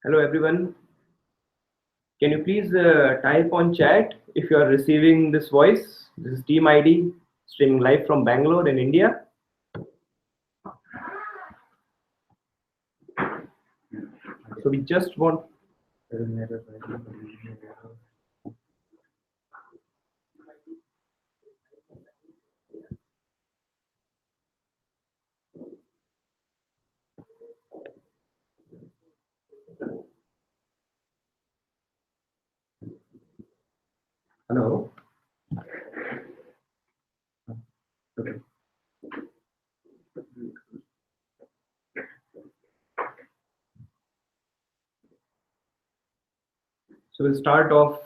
Hello everyone. Can you please type on chat if you are receiving this voice? This is Team ID streaming live from Bangalore in India. So we just want. Hello. Okay. So we'll start off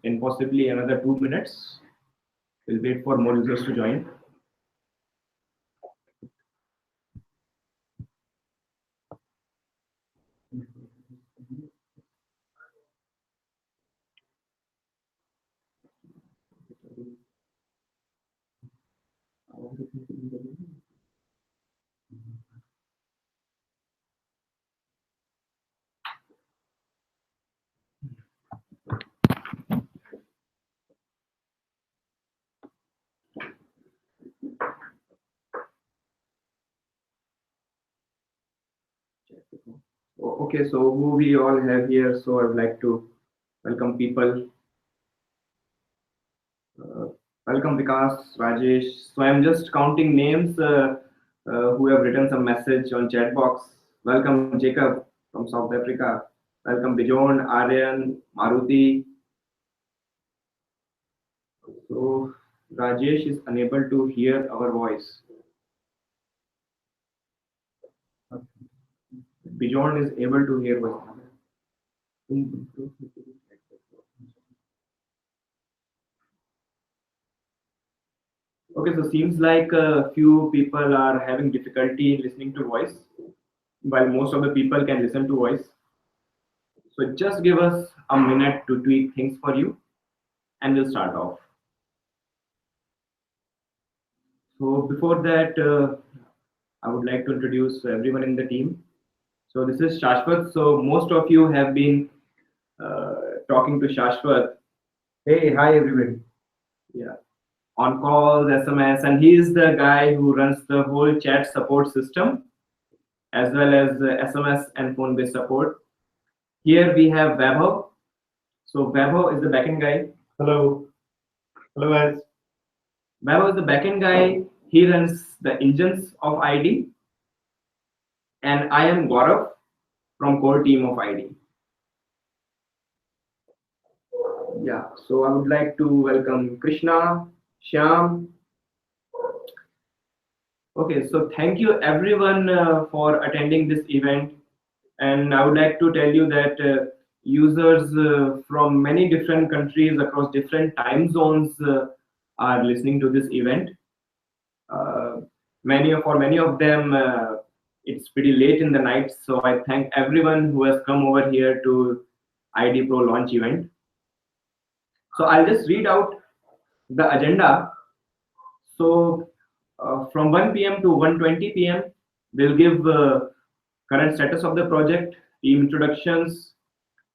in possibly another 2 minutes. We'll wait for more users to join. Okay, so who we all have here? So I'd like to welcome people. Welcome Vikas, Rajesh. So I'm just counting names who have written some message on chat box. Welcome Jacob from South Africa. Welcome Bijon, Aryan, Maruti. So Rajesh is unable to hear our voice. Bijon is able to hear voice. Okay, so seems like a few people are having difficulty in listening to voice, while most of the people can listen to voice. So just give us a minute to tweak things for you, and we'll start off. So before that, I would like to introduce everyone in the team. So this is Shashwat. So most of you have been talking to Shashwat. Hey, hi everybody. Yeah, on calls, SMS, and he is the guy who runs the whole chat support system as well as SMS and phone-based support. Here we have Vaibhav. So Vaibhav is the backend guy. Hello. Hello guys. Vaibhav is the backend guy. He runs the engines of ID. And I am Gaurav from core team of ID. Yeah, so I would like to welcome Krishna, Shyam. Okay, so thank you everyone for attending this event. And I would like to tell you that users from many different countries across different time zones are listening to this event. For many of them, it's pretty late in the night. So I thank everyone who has come over here to ID Pro launch event. So I'll just read out the agenda. So from 1 p.m. to 1:20 p.m., we'll give current status of the project, team introductions,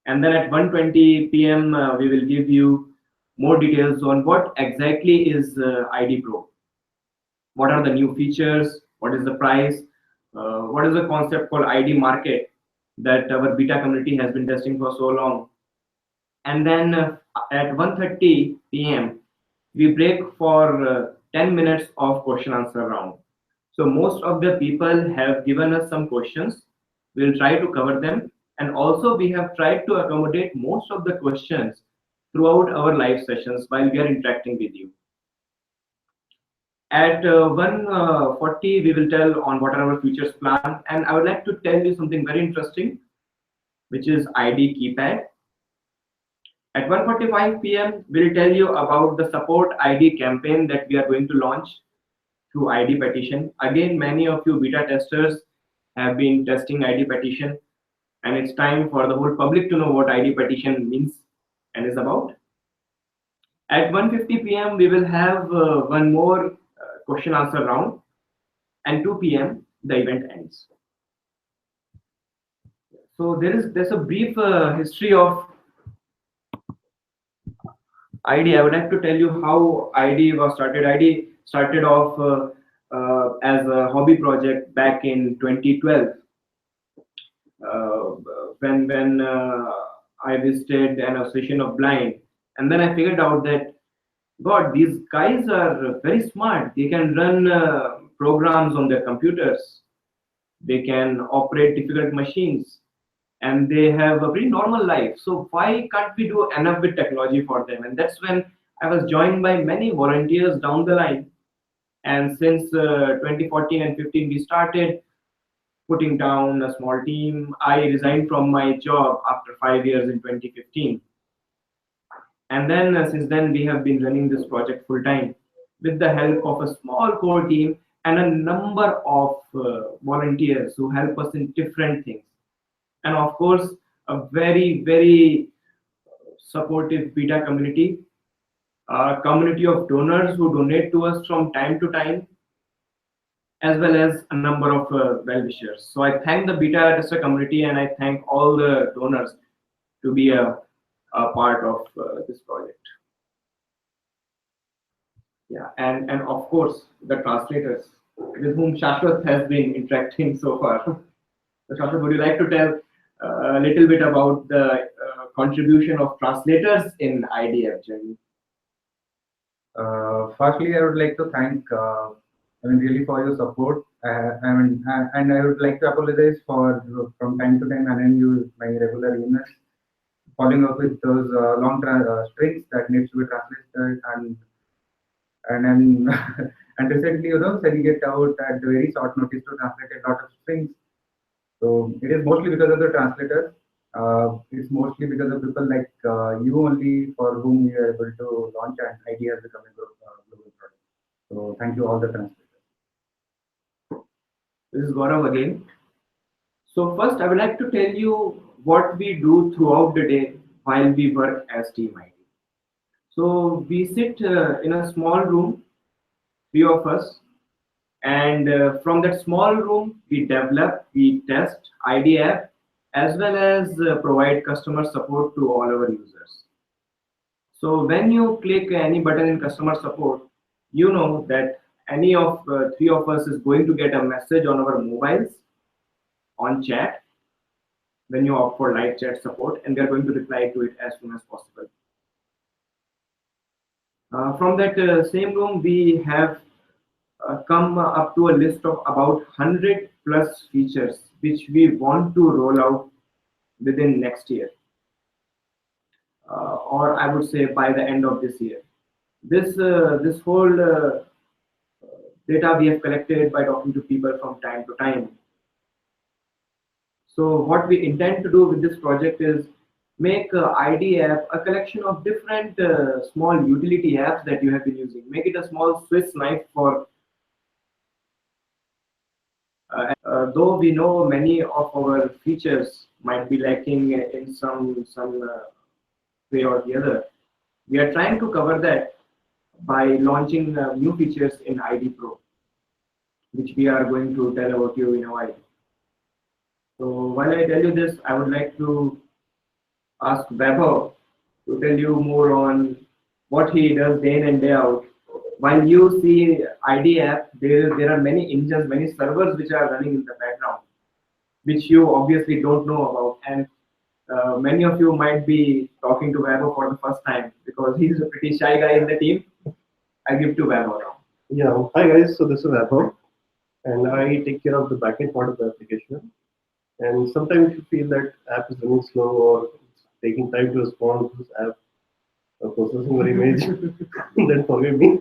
and then at 1:20 p.m. We will give you more details on what exactly is ID Pro. What are the new features? What is the price? What is the concept called ID market that our beta community has been testing for so long? And then at 1:30 p.m. we break for 10 minutes of question answer round. So most of the people have given us some questions. We'll try to cover them. And also we have tried to accommodate most of the questions throughout our live sessions while we are interacting with you. At 1:40, we will tell on what are our futures plan. And I would like to tell you something very interesting, which is ID keypad. At 1:45 p.m., we'll tell you about the support ID campaign that we are going to launch through ID petition. Again, many of you beta testers have been testing ID petition, and it's time for the whole public to know what ID petition means and is about. At 1:50 p.m., we will have one more question answer round, and 2 p.m. the event ends. So there's a brief history of ID. I would like to tell you how ID was started. ID started off as a hobby project back in 2012, uh, when I visited an association of blind, and then I figured out that God, these guys are very smart. They can run programs on their computers. They can operate difficult machines, and they have a pretty normal life. So why can't we do enough with technology for them? And that's when I was joined by many volunteers down the line. And since 2014 and 15, we started putting down a small team. I resigned from my job after 5 years in 2015. And then since then, we have been running this project full time with the help of a small core team and a number of volunteers who help us in different things. And of course, a very, very supportive beta community, a community of donors who donate to us from time to time, as well as a number of well-wishers. So I thank the beta tester community and I thank all the donors to be a part of this project. Yeah, and of course the translators with whom Shashwat has been interacting so far. So Shashwat, would you like to tell a little bit about the contribution of translators in IDF journey? Firstly, I would like to thank, really for your support. And I would like to apologize for from time to time, and then you my regular emails, following up with those long strings that needs to be translated, and then and recently, sending it out at very short notice to translate a lot of strings. So it is mostly because of the translators. It's mostly because of people like you only for whom we are able to launch an idea as becoming global product. So thank you all the translators. This is Gaurav again. So first, I would like to tell you what we do throughout the day while we work as Team ID. So we sit in a small room, three of us, and from that small room, we develop, we test ID app, as well as provide customer support to all our users. So when you click any button in customer support, you know that any of three of us is going to get a message on our mobiles on chat when you opt for live chat support, and we are going to reply to it as soon as possible. From that same room, we have come up to a list of about 100 plus features which we want to roll out within next year, or I would say by the end of this year. This whole data we have collected by talking to people from time to time. So what we intend to do with this project is make ID app a collection of different small utility apps that you have been using. Make it a small Swiss knife for though we know many of our features might be lacking in some way or the other. We are trying to cover that by launching new features in ID Pro, which we are going to tell about you in a while. So while I tell you this, I would like to ask Vaibhav to tell you more on what he does day in and day out. While you see ID app, there are many engines, many servers which are running in the background, which you obviously don't know about. And many of you might be talking to Vaibhav for the first time because he's a pretty shy guy in the team. I give to Vaibhav now. Yeah, hi guys. So this is Vaibhav, and I take care of the backend part of the application. And sometimes if you feel that app is running slow or it's taking time to respond to this app processing your image, then forgive me.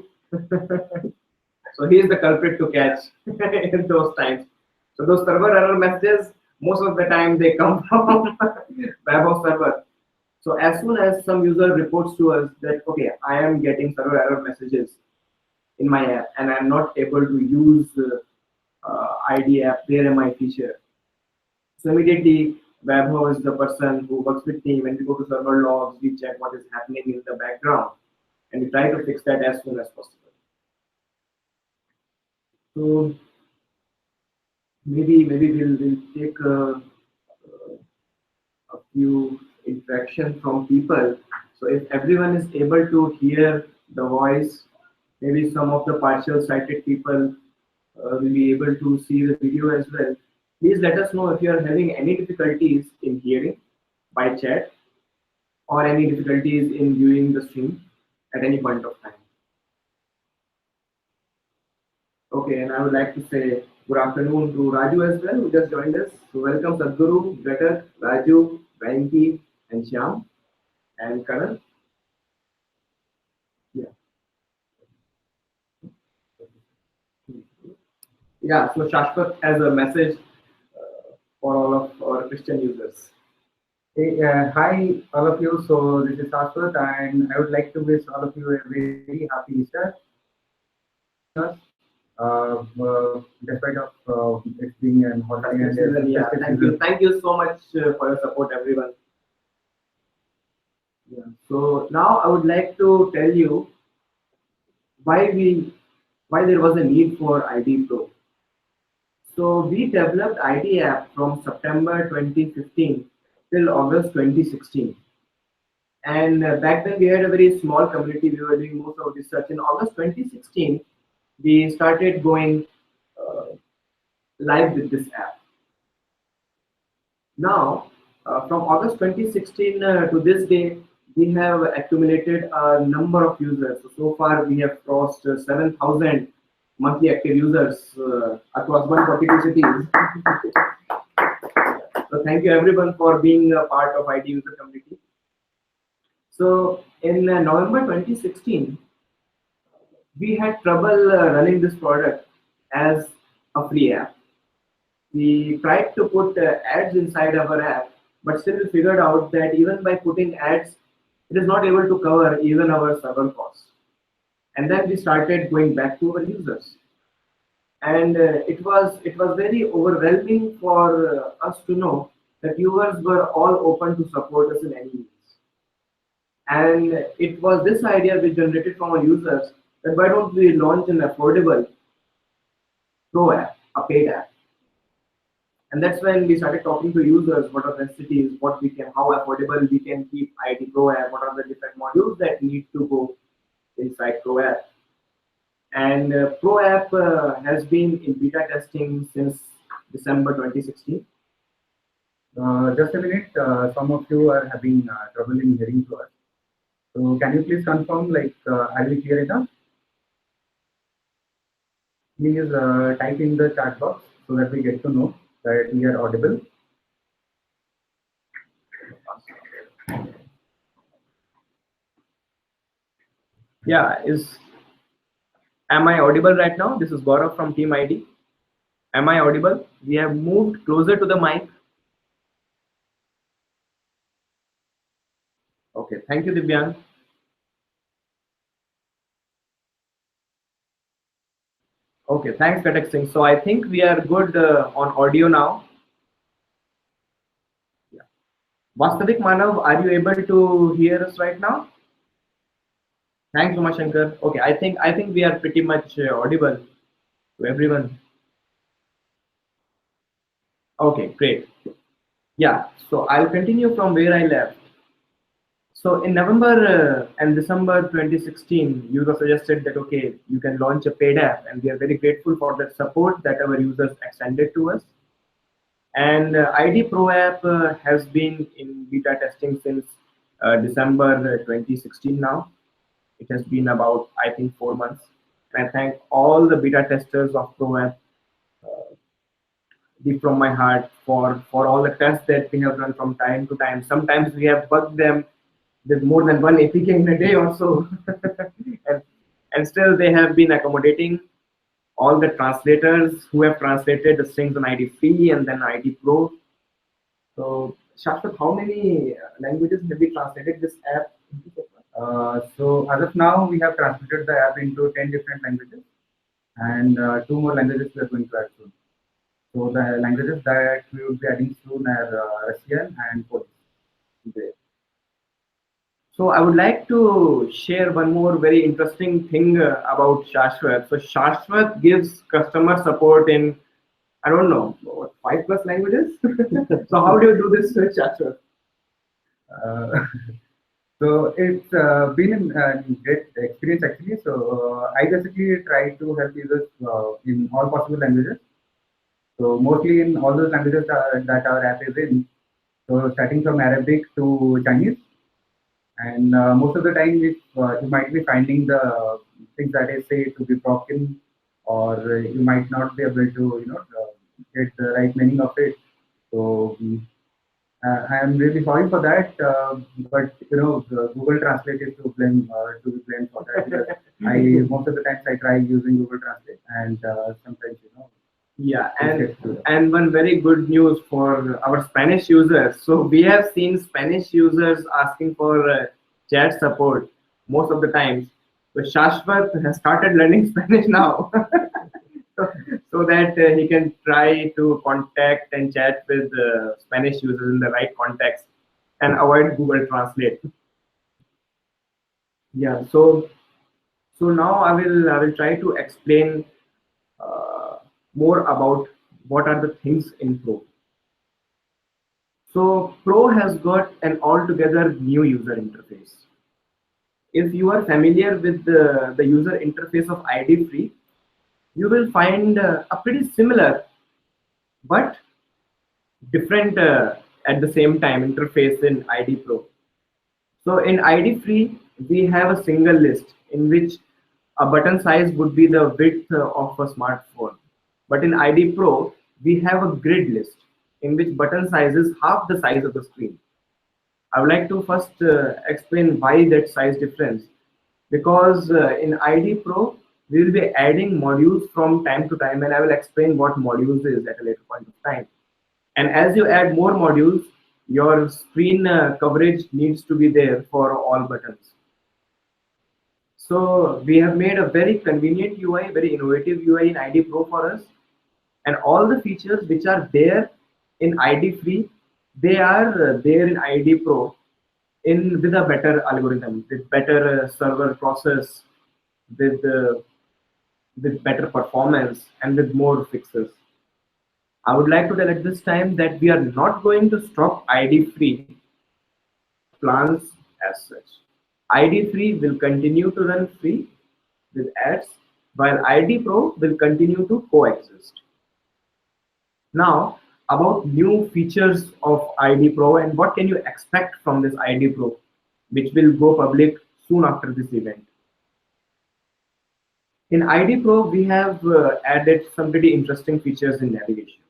So he is the culprit to catch in those times. So those server error messages, most of the time they come from Vaibhav server. So as soon as some user reports to us that, okay, I am getting server error messages in my app and I'm not able to use ID app, there am I feature. So immediately Vaibhav is the person who works with me. When we go to server logs, we check what is happening in the background and we try to fix that as soon as possible. So maybe we'll take few interaction from people. So if everyone is able to hear the voice, maybe some of the partial sighted people will be able to see the video as well. Please let us know if you are having any difficulties in hearing by chat or any difficulties in viewing the stream at any point of time. Okay, and I would like to say good afternoon to Raju as well, who just joined us. So welcome Sadhguru, Gatak, Raju, Venki, and Shyam, and Karan. Yeah. Yeah, so Shashwat has a message for all of our Christian users. Hey, hi, all of you. So this is Shashwat, and I would like to wish all of you a very happy Easter. Despite of it being an holiday and Yeah, thank you so much for your support, everyone. Yeah. So now I would like to tell you why there was a need for ID Pro. So we developed ID app from September 2015 till August 2016. And back then we had a very small community. We were doing most of research. In August 2016, we started going live with this app. Now, from August 2016 to this day, we have accumulated a number of users. So far, we have crossed 7,000 monthly active users across 142 cities. So thank you everyone for being a part of ID user community. So in November 2016, we had trouble running this product as a free app. We tried to put ads inside our app, but still we figured out that even by putting ads, it is not able to cover even our server costs. And then we started going back to our users. And it was very overwhelming for us to know that users were all open to support us in any means. And it was this idea which generated from our users that why don't we launch an affordable pro app, a paid app. And that's when we started talking to users, what are the cities, how affordable we can keep ID Pro app, what are the different modules that need to go inside Pro app. And Pro app has been in beta testing since December 2016. Just a minute, some of you are having trouble in hearing to us. So can you please confirm, are we clear enough? Please type in the chat box so that we get to know that we are audible. Yeah, am I audible right now? This is Gaurav from Team ID. Am I audible? We have moved closer to the mic. Okay, thank you, Divyang. Okay, thanks, Katak Singh. So I think we are good on audio now. Yeah. Vastavik Manav, are you able to hear us right now? Thanks, Uma Shankar. Okay, I think we are pretty much audible to everyone. Okay, great. Yeah, so I'll continue from where I left. So in November and December 2016, users suggested that, okay, you can launch a paid app, and we are very grateful for that support that our users extended to us. And ID Pro app has been in beta testing since December 2016 now. It has been about, I think, 4 months. And I thank all the beta testers of Pro app deep from my heart for all the tests that we have run from time to time. Sometimes we have bugged them with more than one APK in a day or so. and still they have been accommodating all the translators who have translated the strings on ID Free and then ID Pro. So Shashwat, how many languages have we translated this app into? So as of now, we have translated the app into 10 different languages, and 2 more languages we are going to add soon. So the languages that we will be adding soon are Russian and Polish. Great. So I would like to share one more very interesting thing about Shashwat. So Shashwat gives customer support in, I don't know, what, 5+ languages? So how do you do this, Shashwat? Uh, so it's been a great experience actually. So I basically try to help users in all possible languages. So mostly in all those languages that our app is in. So starting from Arabic to Chinese, and most of the time, if you might be finding the things that I say to be broken, or you might not be able to, get the right meaning of it. So I am really sorry for that. But the Google Translate is to be blamed for that. Because I most of the times I try using Google Translate, and sometimes Yeah, it gets to and one very good news for our Spanish users. So we have seen Spanish users asking for chat support most of the times. So Shashwat has started learning Spanish now, so that he can try to contact and chat with Spanish users in the right context and avoid Google Translate. Yeah, so now I will try to explain more about what are the things in Pro. So Pro has got an altogether new user interface. If you are familiar with the user interface of ID Free, you will find a pretty similar but different at the same time interface in ID Pro. So in ID Free, we have a single list in which a button size would be the width of a smartphone. But in ID Pro, we have a grid list in which button size is half the size of the screen. I would like to first explain why that size difference. Because in ID Pro, we will be adding modules from time to time, and I will explain what modules is at a later point of time. And as you add more modules, your screen coverage needs to be there for all buttons. So we have made a very convenient UI, very innovative UI in ID Pro for us. And all the features which are there in ID Free, they are there in ID Pro in with a better algorithm, with better server process, with with better performance, and with more fixes. I would like to tell at this time that we are not going to stop ID Free plans as such. ID Free will continue to run free with ads, while ID Pro will continue to coexist. Now, about new features of ID Pro and what can you expect from this ID Pro, which will go public soon after this event. In ID Pro, we have added some pretty interesting features in navigation.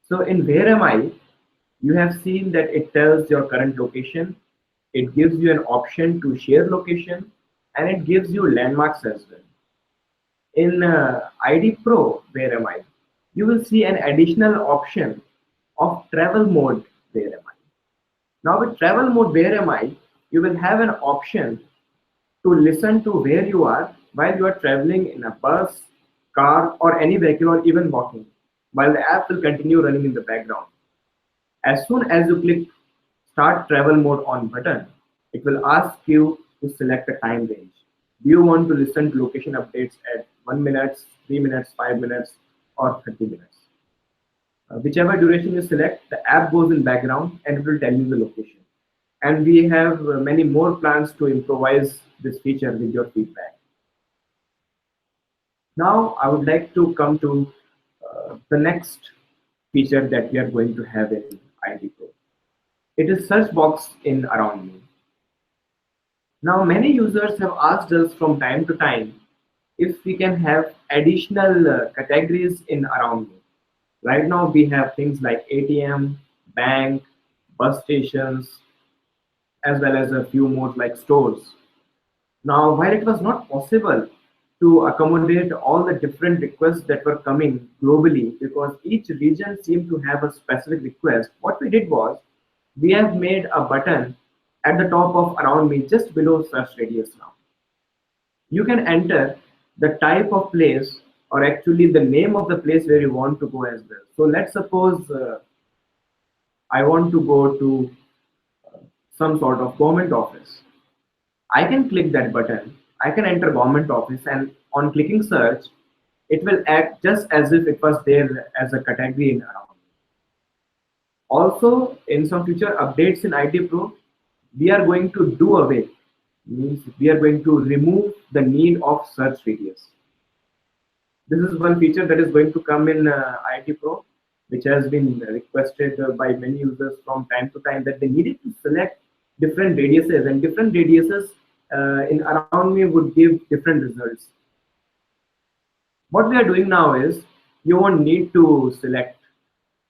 So in Where Am I, you have seen that it tells your current location, it gives you an option to share location, and it gives you landmarks as well. In ID Pro, Where Am I, you will see an additional option of travel mode, Where Am I. Now with travel mode, Where Am I, you will have an option to listen to where you are while you are traveling in a bus, car, or any vehicle, or even walking, while the app will continue running in the background. As soon as you click Start Travel Mode on button, it will ask you to select a time range. Do you want to listen to location updates at 1 minute, 3 minutes, 5 minutes, or 30 minutes? Whichever duration you select, the app goes in background and it will tell you the location. And we have many more plans to improvise this feature with your feedback. Now, I would like to come to the next feature that we are going to have in ID Pro. It is search box in Around Me. Now, many users have asked us from time to time if we can have additional categories in Around Me. Right now, we have things like ATM, bank, bus stations, as well as a few more like stores. Now, while it was not possible to accommodate all the different requests that were coming globally, because each region seemed to have a specific request, what we did was we have made a button at the top of Around Me just below search radius now. You can enter the type of place or actually the name of the place where you want to go as well. So let's suppose I want to go to some sort of government office. I can click that button, I can enter government office, and on clicking search, it will act just as if it was there as a category in Around Me. Also, in some future updates in ID Pro, we are going to do away, means we are going to remove the need of search radius. This is one feature that is going to come in ID Pro, which has been requested by many users from time to time, that they needed to select different radiuses, and different radiuses in around me would give different results. What we are doing now is, you won't need to select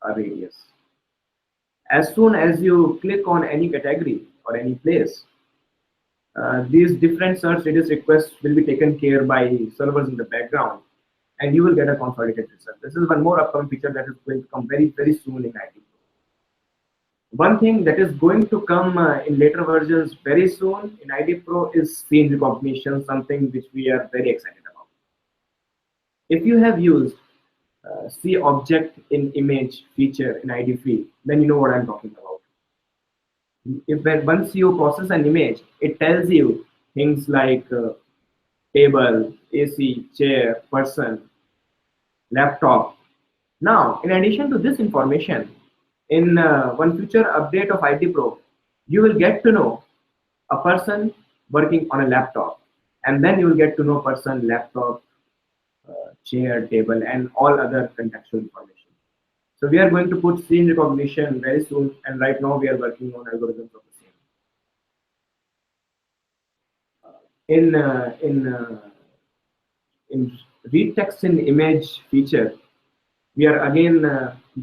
a radius. As soon as you click on any category or any place, these different search radius requests will be taken care by servers in the background, and you will get a consolidated result. This is one more upcoming feature that is going to come very soon in ID. One thing that is going to come in later versions very soon in ID Pro is scene recognition, something which we are very excited about. If you have used see object in image feature in ID Free, then you know what I'm talking about. Once you process an image, it tells you things like table, AC, chair, person, laptop. Now, in addition to this information, in one future update of ID Pro, you will get to know a person working on a laptop, and then you will get to know person, laptop, chair, table, and all other contextual information. So we are going to put scene recognition very soon, and right now we are working on algorithms of the same. In read text in image feature, we are again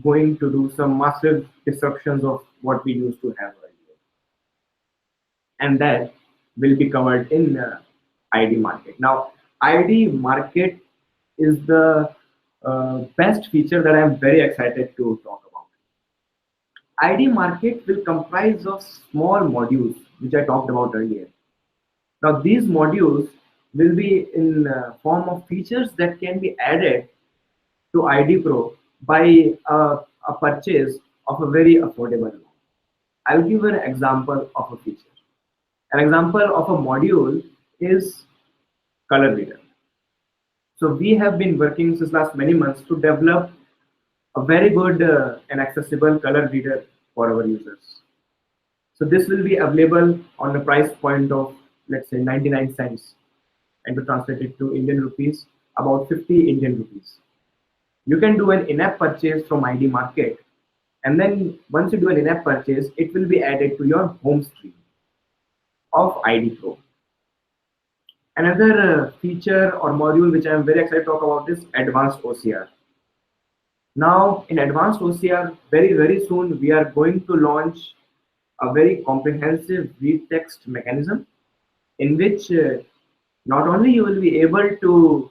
going to do some massive disruptions of what we used to have earlier, and that will be covered in ID Market. Now, ID Market is the best feature that I am very excited to talk about. ID Market will comprise of small modules, which I talked about earlier. Now, these modules will be in form of features that can be added to ID Pro by a purchase of a very affordable amount. I'll give an example of a feature. An example of a module is color reader. So we have been working since last many months to develop a very good and accessible color reader for our users. So this will be available on a price point of, let's say, 99 cents, and to translate it to Indian rupees, about 50 Indian rupees. You can do an in-app purchase from ID Market, and then once you do an in-app purchase, it will be added to your home screen of ID Pro. Another feature or module which I am very excited to talk about is advanced OCR. Now, in advanced OCR, very soon we are going to launch a very comprehensive read text mechanism, in which not only you will be able to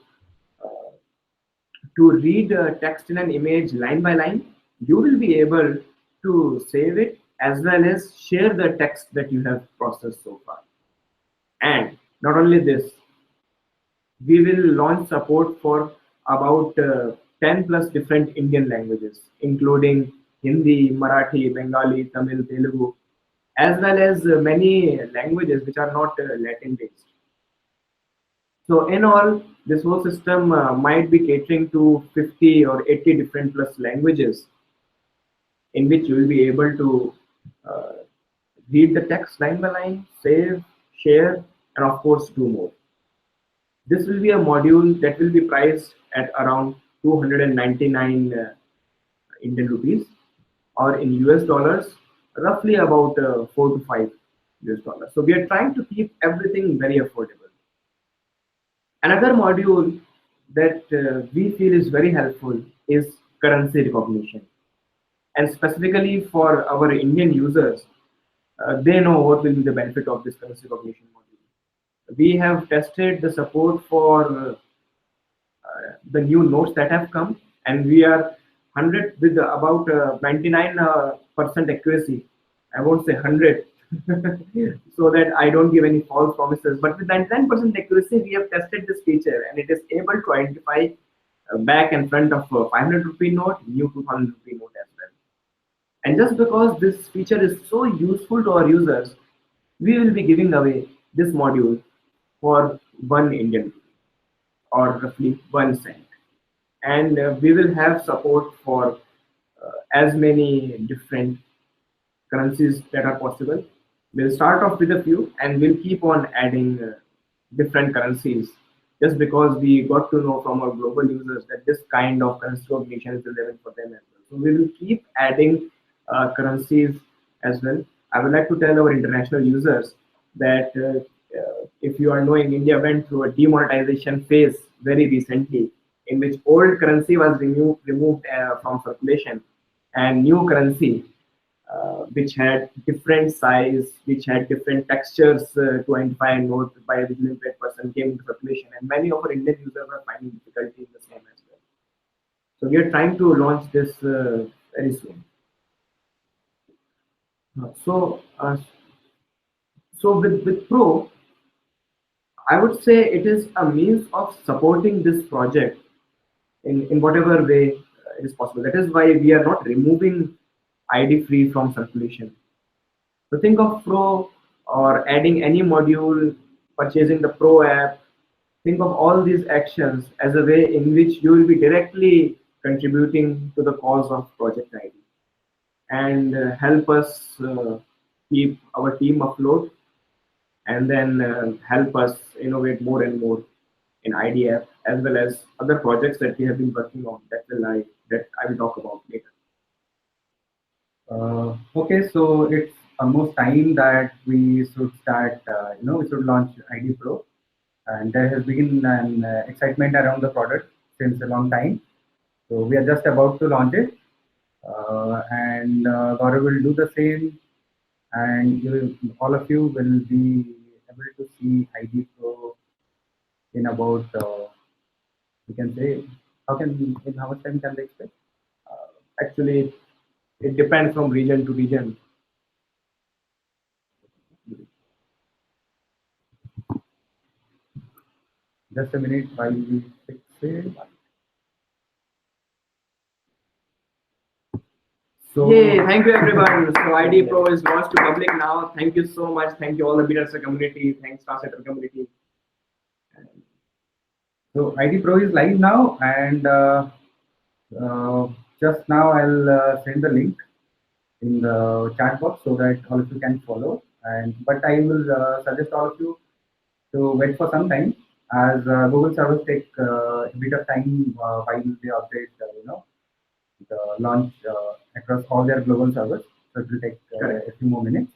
read text in an image line by line, you will be able to save it as well as share the text that you have processed so far. And not only this, we will launch support for about 10 plus different Indian languages, including Hindi, Marathi, Bengali, Tamil, Telugu, as well as many languages which are not Latin based. So in all, this whole system might be catering to 50 or 80 different plus languages, in which you will be able to read the text line by line, save, share, and of course do more. This will be a module that will be priced at around 299 Indian rupees, or in US dollars, roughly about 4 to 5 US dollars. So we are trying to keep everything very affordable. Another module that we feel is very helpful is currency recognition. And specifically for our Indian users, they know what will be the benefit of this currency recognition module. We have tested the support for the new notes that have come, and we are 100 with about 99% accuracy. I won't say 100 so that I don't give any false promises, but with 99% accuracy we have tested this feature, and it is able to identify back and front of a 500 rupee note, new 2,000 rupee note as well. And just because this feature is so useful to our users, we will be giving away this module for 1 Indian rupee, or roughly 1 cent. And we will have support for as many different currencies that are possible. We'll start off with a few and we'll keep on adding different currencies just because we got to know from our global users that this kind of currency combination is relevant for them as well. So we will keep adding currencies as well. I would like to tell our international users that if you are knowing, India went through a demonetization phase very recently in which old currency was removed from circulation and new currency which had different size, which had different textures to identify and note by a visual impaired person came into circulation, and many of our Indian users are finding difficulty in the same as well. So we are trying to launch this very soon. So with Pro, I would say it is a means of supporting this project in whatever way it is possible. That is why we are not removing ID free from circulation. So think of Pro or adding any module, purchasing the Pro app. Think of all these actions as a way in which you will be directly contributing to the cause of Project ID and help us keep our team afloat, and then help us innovate more and more in IDF as well as other projects that we have been working on that I will talk about later. Okay, so it's almost time that we should start, we should launch ID Pro. And there has been an excitement around the product since a long time. So we are just about to launch it. And Gaurav will do the same. And all of you will be able to see ID Pro in about, we can say, in how much time can they expect? Actually, it depends from region to region. Just a minute while we fix it. So, yay, thank you everyone. So ID Pro is launched to public now. Thank you so much. Thank you all the beta tester community. Thanks translator community. So ID Pro is live now, and just now I'll send the link in the chat box so that all of you can follow. But I will suggest all of you to wait for some time, as Google servers take a bit of time while they update, the launch across all their global servers. So it will take a few more minutes.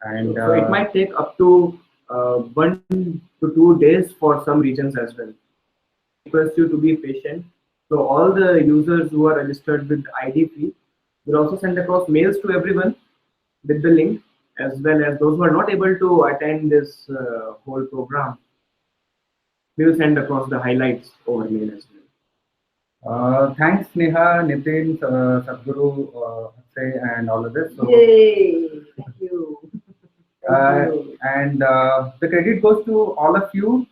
And so it might take up to 1 to 2 days for some regions as well. I request you to be patient. So all the users who are registered with ID free will also send across mails to everyone with the link, as well as those who are not able to attend this whole program. We will send across the highlights over mail as well. Thanks, Neha, Nitin, Sadhguru, Akshay, and all of this. So, yay! Thank you. And the credit goes to all of you,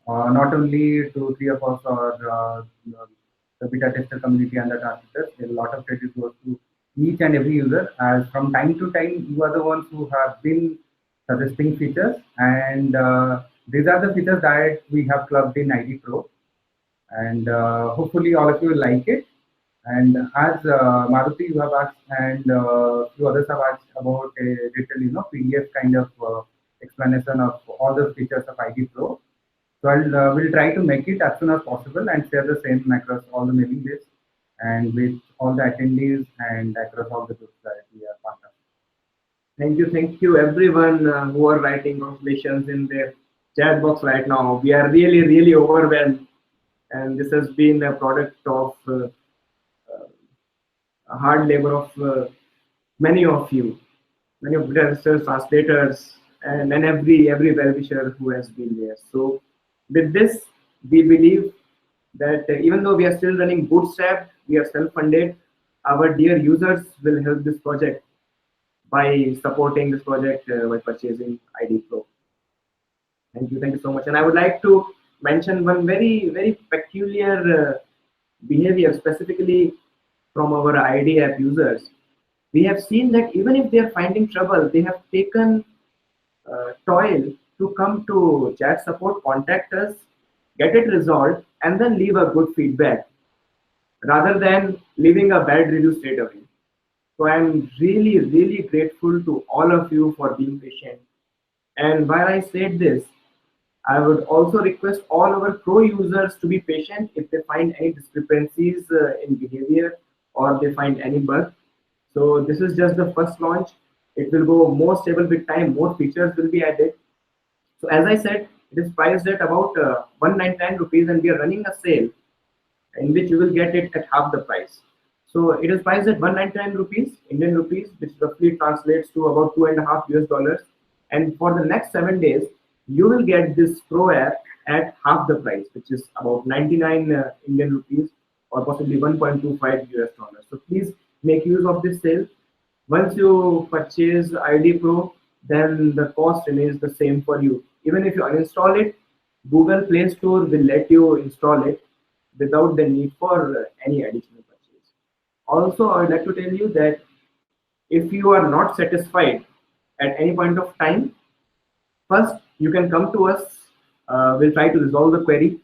not only to three of us or the beta tester community and the translators. A lot of credit goes to each and every user, as from time to time you are the ones who have been suggesting features, and these are the features that we have clubbed in ID Pro, and hopefully all of you will like it. And as Maruti, you have asked, and few others have asked about a little, PDF kind of explanation of all the features of ID Pro. So we'll try to make it as soon as possible and share the same across all the mailing lists and with all the attendees and across all the groups that we are part of. Thank you everyone who are writing congratulations in the chat box right now. We are really overwhelmed, and this has been a product of a hard labor of many of you, many of testers, translators, and every well-wisher who has been there. So with this, we believe that even though we are still running bootstrap, we are self-funded, our dear users will help this project by supporting this project by purchasing ID Pro. Thank you so much. And I would like to mention one very peculiar behavior, specifically from our ID app users. We have seen that even if they are finding trouble, they have taken toil to come to chat support, contact us, get it resolved, and then leave a good feedback. rather than leaving a bad review straight away. So I'm really, really grateful to all of you for being patient. And while I said this, I would also request all our pro users to be patient if they find any discrepancies in behavior or they find any bug. So this is just the first launch. It will go more stable with time, more features will be added. So as I said, it is priced at about 199 rupees and we are running a sale in which you will get it at half the price. So it is priced at 199 rupees, Indian rupees, which roughly translates to about 2.5 US dollars. And for the next 7 days, you will get this Pro app at half the price, which is about 99 Indian rupees or possibly 1.25 US dollars. So please make use of this sale. Once you purchase ID Pro, then the cost remains the same for you. Even if you uninstall it, Google Play Store will let you install it without the need for any additional purchase. Also, I would like to tell you that if you are not satisfied at any point of time, first you can come to us. We'll try to resolve the query,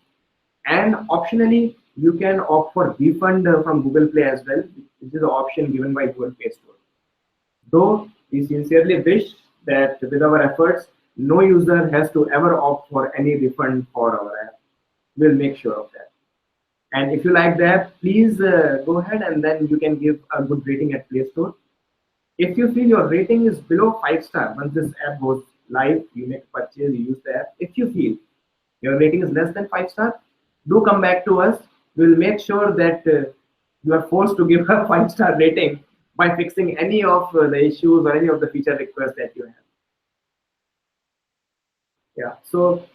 and optionally you can opt for refund from Google Play as well, which is an option given by Google Play Store. Though we sincerely wish that with our efforts, no user has to ever opt for any refund for our app. We'll make sure of that. And if you like the app, please go ahead and then you can give a good rating at Play Store. If you feel your rating is below 5 star, once this app goes live, you make a purchase, you use the app. If you feel your rating is less than 5 star, do come back to us. We'll make sure that you are forced to give a 5 star rating by fixing any of the issues or any of the feature requests that you have. Yeah, so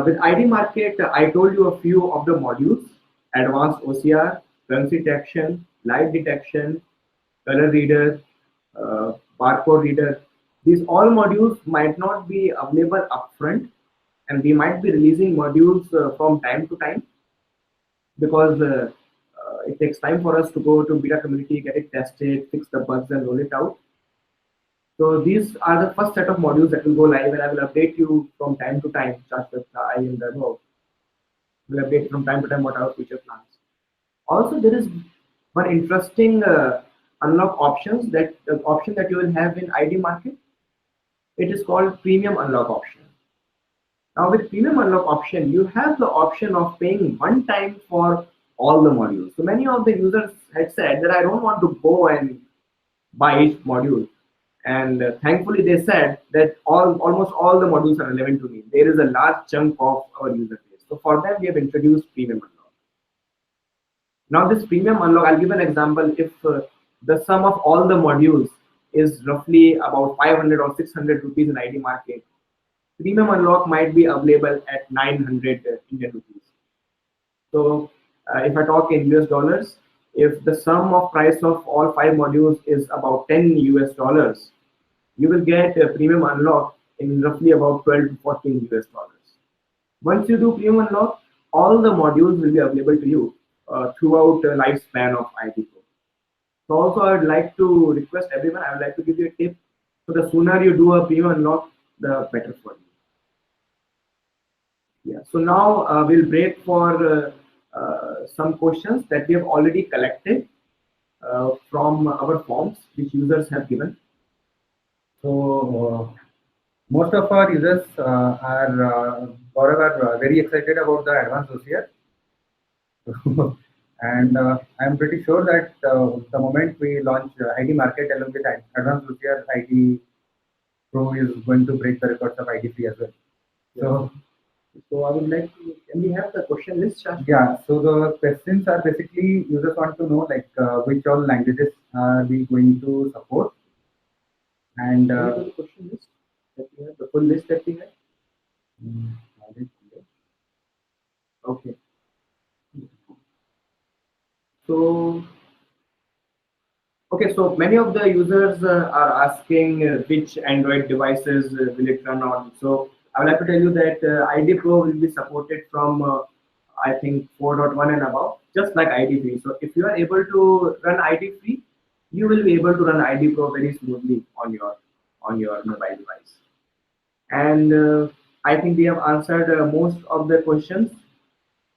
with ID Market, I told you a few of the modules: advanced OCR, currency detection, light detection, color reader, barcode reader. These all modules might not be available upfront, and we might be releasing modules from time to time because it takes time for us to go to beta community, get it tested, fix the bugs, and roll it out. So these are the first set of modules that will go live, and I will update you from time to time. Just with I and the above. We'll update from time to time what our future plans. Also, there is one interesting unlock options that the option that you will have in ID Market. It is called premium unlock option. Now with premium unlock option, you have the option of paying one time for all the modules. So many of the users had said that I don't want to go and buy each module. And thankfully they said that almost all the modules are relevant to me. There is a large chunk of our user base. So for them, we have introduced premium unlock. Now this premium unlock, I'll give an example. If the sum of all the modules is roughly about 500 or 600 rupees in ID Market, premium unlock might be available at 900 Indian rupees. So if I talk in US dollars, if the sum of price of all 5 modules is about 10 US dollars, you will get a premium unlock in roughly about 12 to 14 US dollars. Once you do premium unlock, all the modules will be available to you throughout the lifespan of ID Pro. So also I would like to request everyone, I would like to give you a tip. So the sooner you do a premium unlock, the better for you. Yeah. So now we'll break for some questions that we have already collected from our forms which users have given. So most of our users are very excited about the advanced OCR. And I'm pretty sure that the moment we launch ID Market along with advanced OCR, ID Pro is going to break the records of ID Free as well. Yeah. So I would like to, can we have the question list, Shashi? Yeah, so the questions are basically users want to know like which all languages are we going to support, and the question list that we have, the full list that we have. Okay. So okay, so many of the users are asking which Android devices will it run on. So I would like to tell you that ID Pro will be supported from I think 4.1 and above, just like ID Free. So if you are able to run ID Free, you will be able to run ID Pro very smoothly on your mobile device. And I think we have answered most of the questions.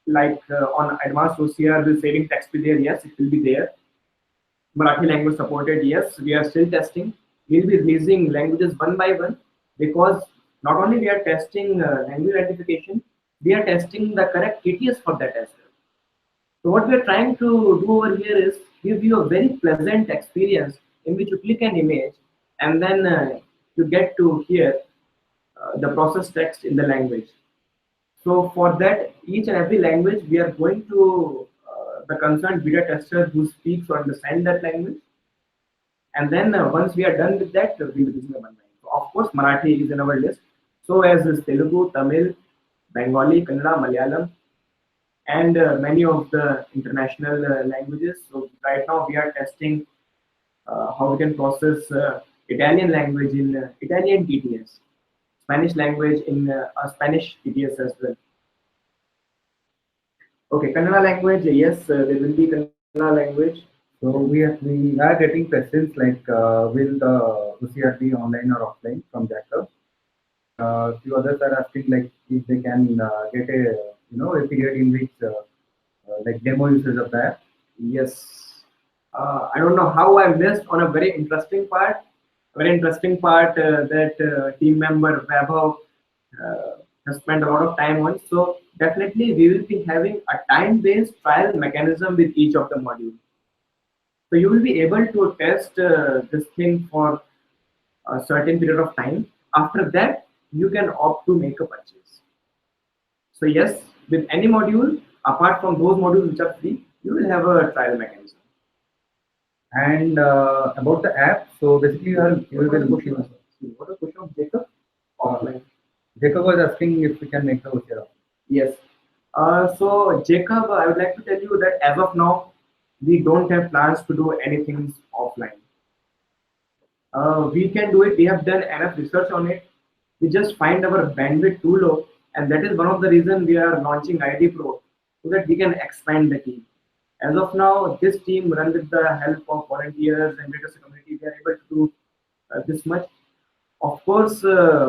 like on advanced OCR, will saving text be there? Yes, it will be there. Marathi language supported? Yes, we are still testing. We'll be releasing languages one by one, because not only we are testing language identification, we are testing the correct KTS for that as well. So what we are trying to do over here is give you a very pleasant experience in which you click an image and then you get to hear the process text in the language. So for that, each and every language, we are going to the concerned beta tester who speaks or understand that language. And then once we are done with that, we will use the one line. So of course, Marathi is in our list. So as is Telugu, Tamil, Bengali, Kannada, Malayalam, and many of the international languages. So right now we are testing how we can process Italian language in Italian TTS, Spanish language in Spanish TTS as well. Okay, Kannada language, yes, there will be Kannada language. So we are getting questions like will the OCR be online or offline from Jacob? Few others are asking like if they can get a period in which like demo usage of the app. Yes. I don't know how I missed on a very interesting part. That team member Vaibhav has spent a lot of time on. So definitely we will be having a time-based trial mechanism with each of the modules. So you will be able to test this thing for a certain period of time. After that, you can opt to make a purchase. So yes, with any module, apart from those modules which are free, you will have a trial mechanism. And about the app, so basically you will be looking. What a question of Jacob? Offline. Jacob was asking if we can make the OCR. Yes. So Jacob, I would like to tell you that as of now, we don't have plans to do anything offline. We can do it. We have done enough research on it. We just find our bandwidth too low, and that is one of the reasons we are launching ID Pro, so that we can expand the team. As of now, this team run with the help of volunteers and data community. We are able to do this much. Of course,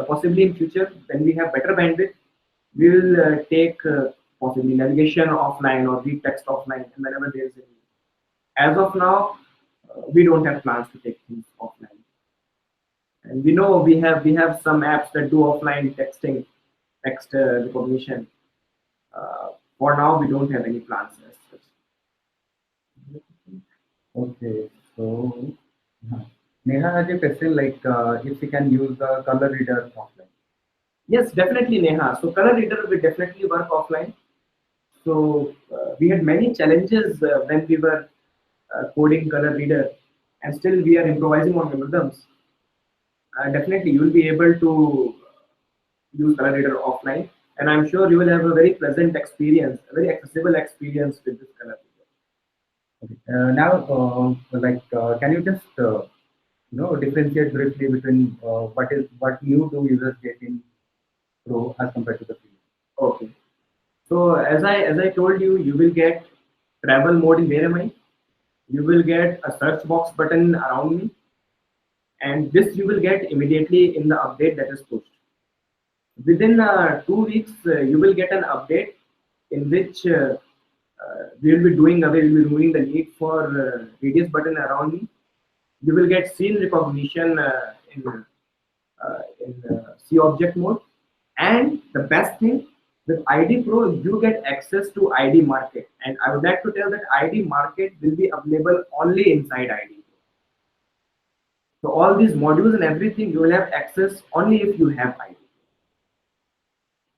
possibly in future, when we have better bandwidth, we will take possibly navigation offline or read text offline, and whenever there is a need. As of now, we don't have plans to take things offline. And we know we have some apps that do offline texting, text recognition. For now, we don't have any plans as such. Okay, so Neha has a question like if we can use the color reader offline. Yes, definitely, Neha. So color reader will definitely work offline. So we had many challenges when we were coding color reader, and still we are improvising on algorithms. Definitely, you will be able to use color reader offline, and I'm sure you will have a very pleasant experience, a very accessible experience with this color reader. Okay. Now, can you just differentiate briefly between what new do users get in Pro as compared to the previous? Okay. So as I told you, you will get travel mode in Where Am I? You will get a search box button around me, and this you will get immediately in the update that is pushed. Within 2 weeks, you will get an update in which we will be doing away, we will be removing the need for radius button around me. You will get scene recognition in C object mode, and the best thing, with ID Pro, you get access to ID Market, and I would like to tell that ID Market will be available only inside ID Pro. So all these modules and everything you will have access only if you have ID.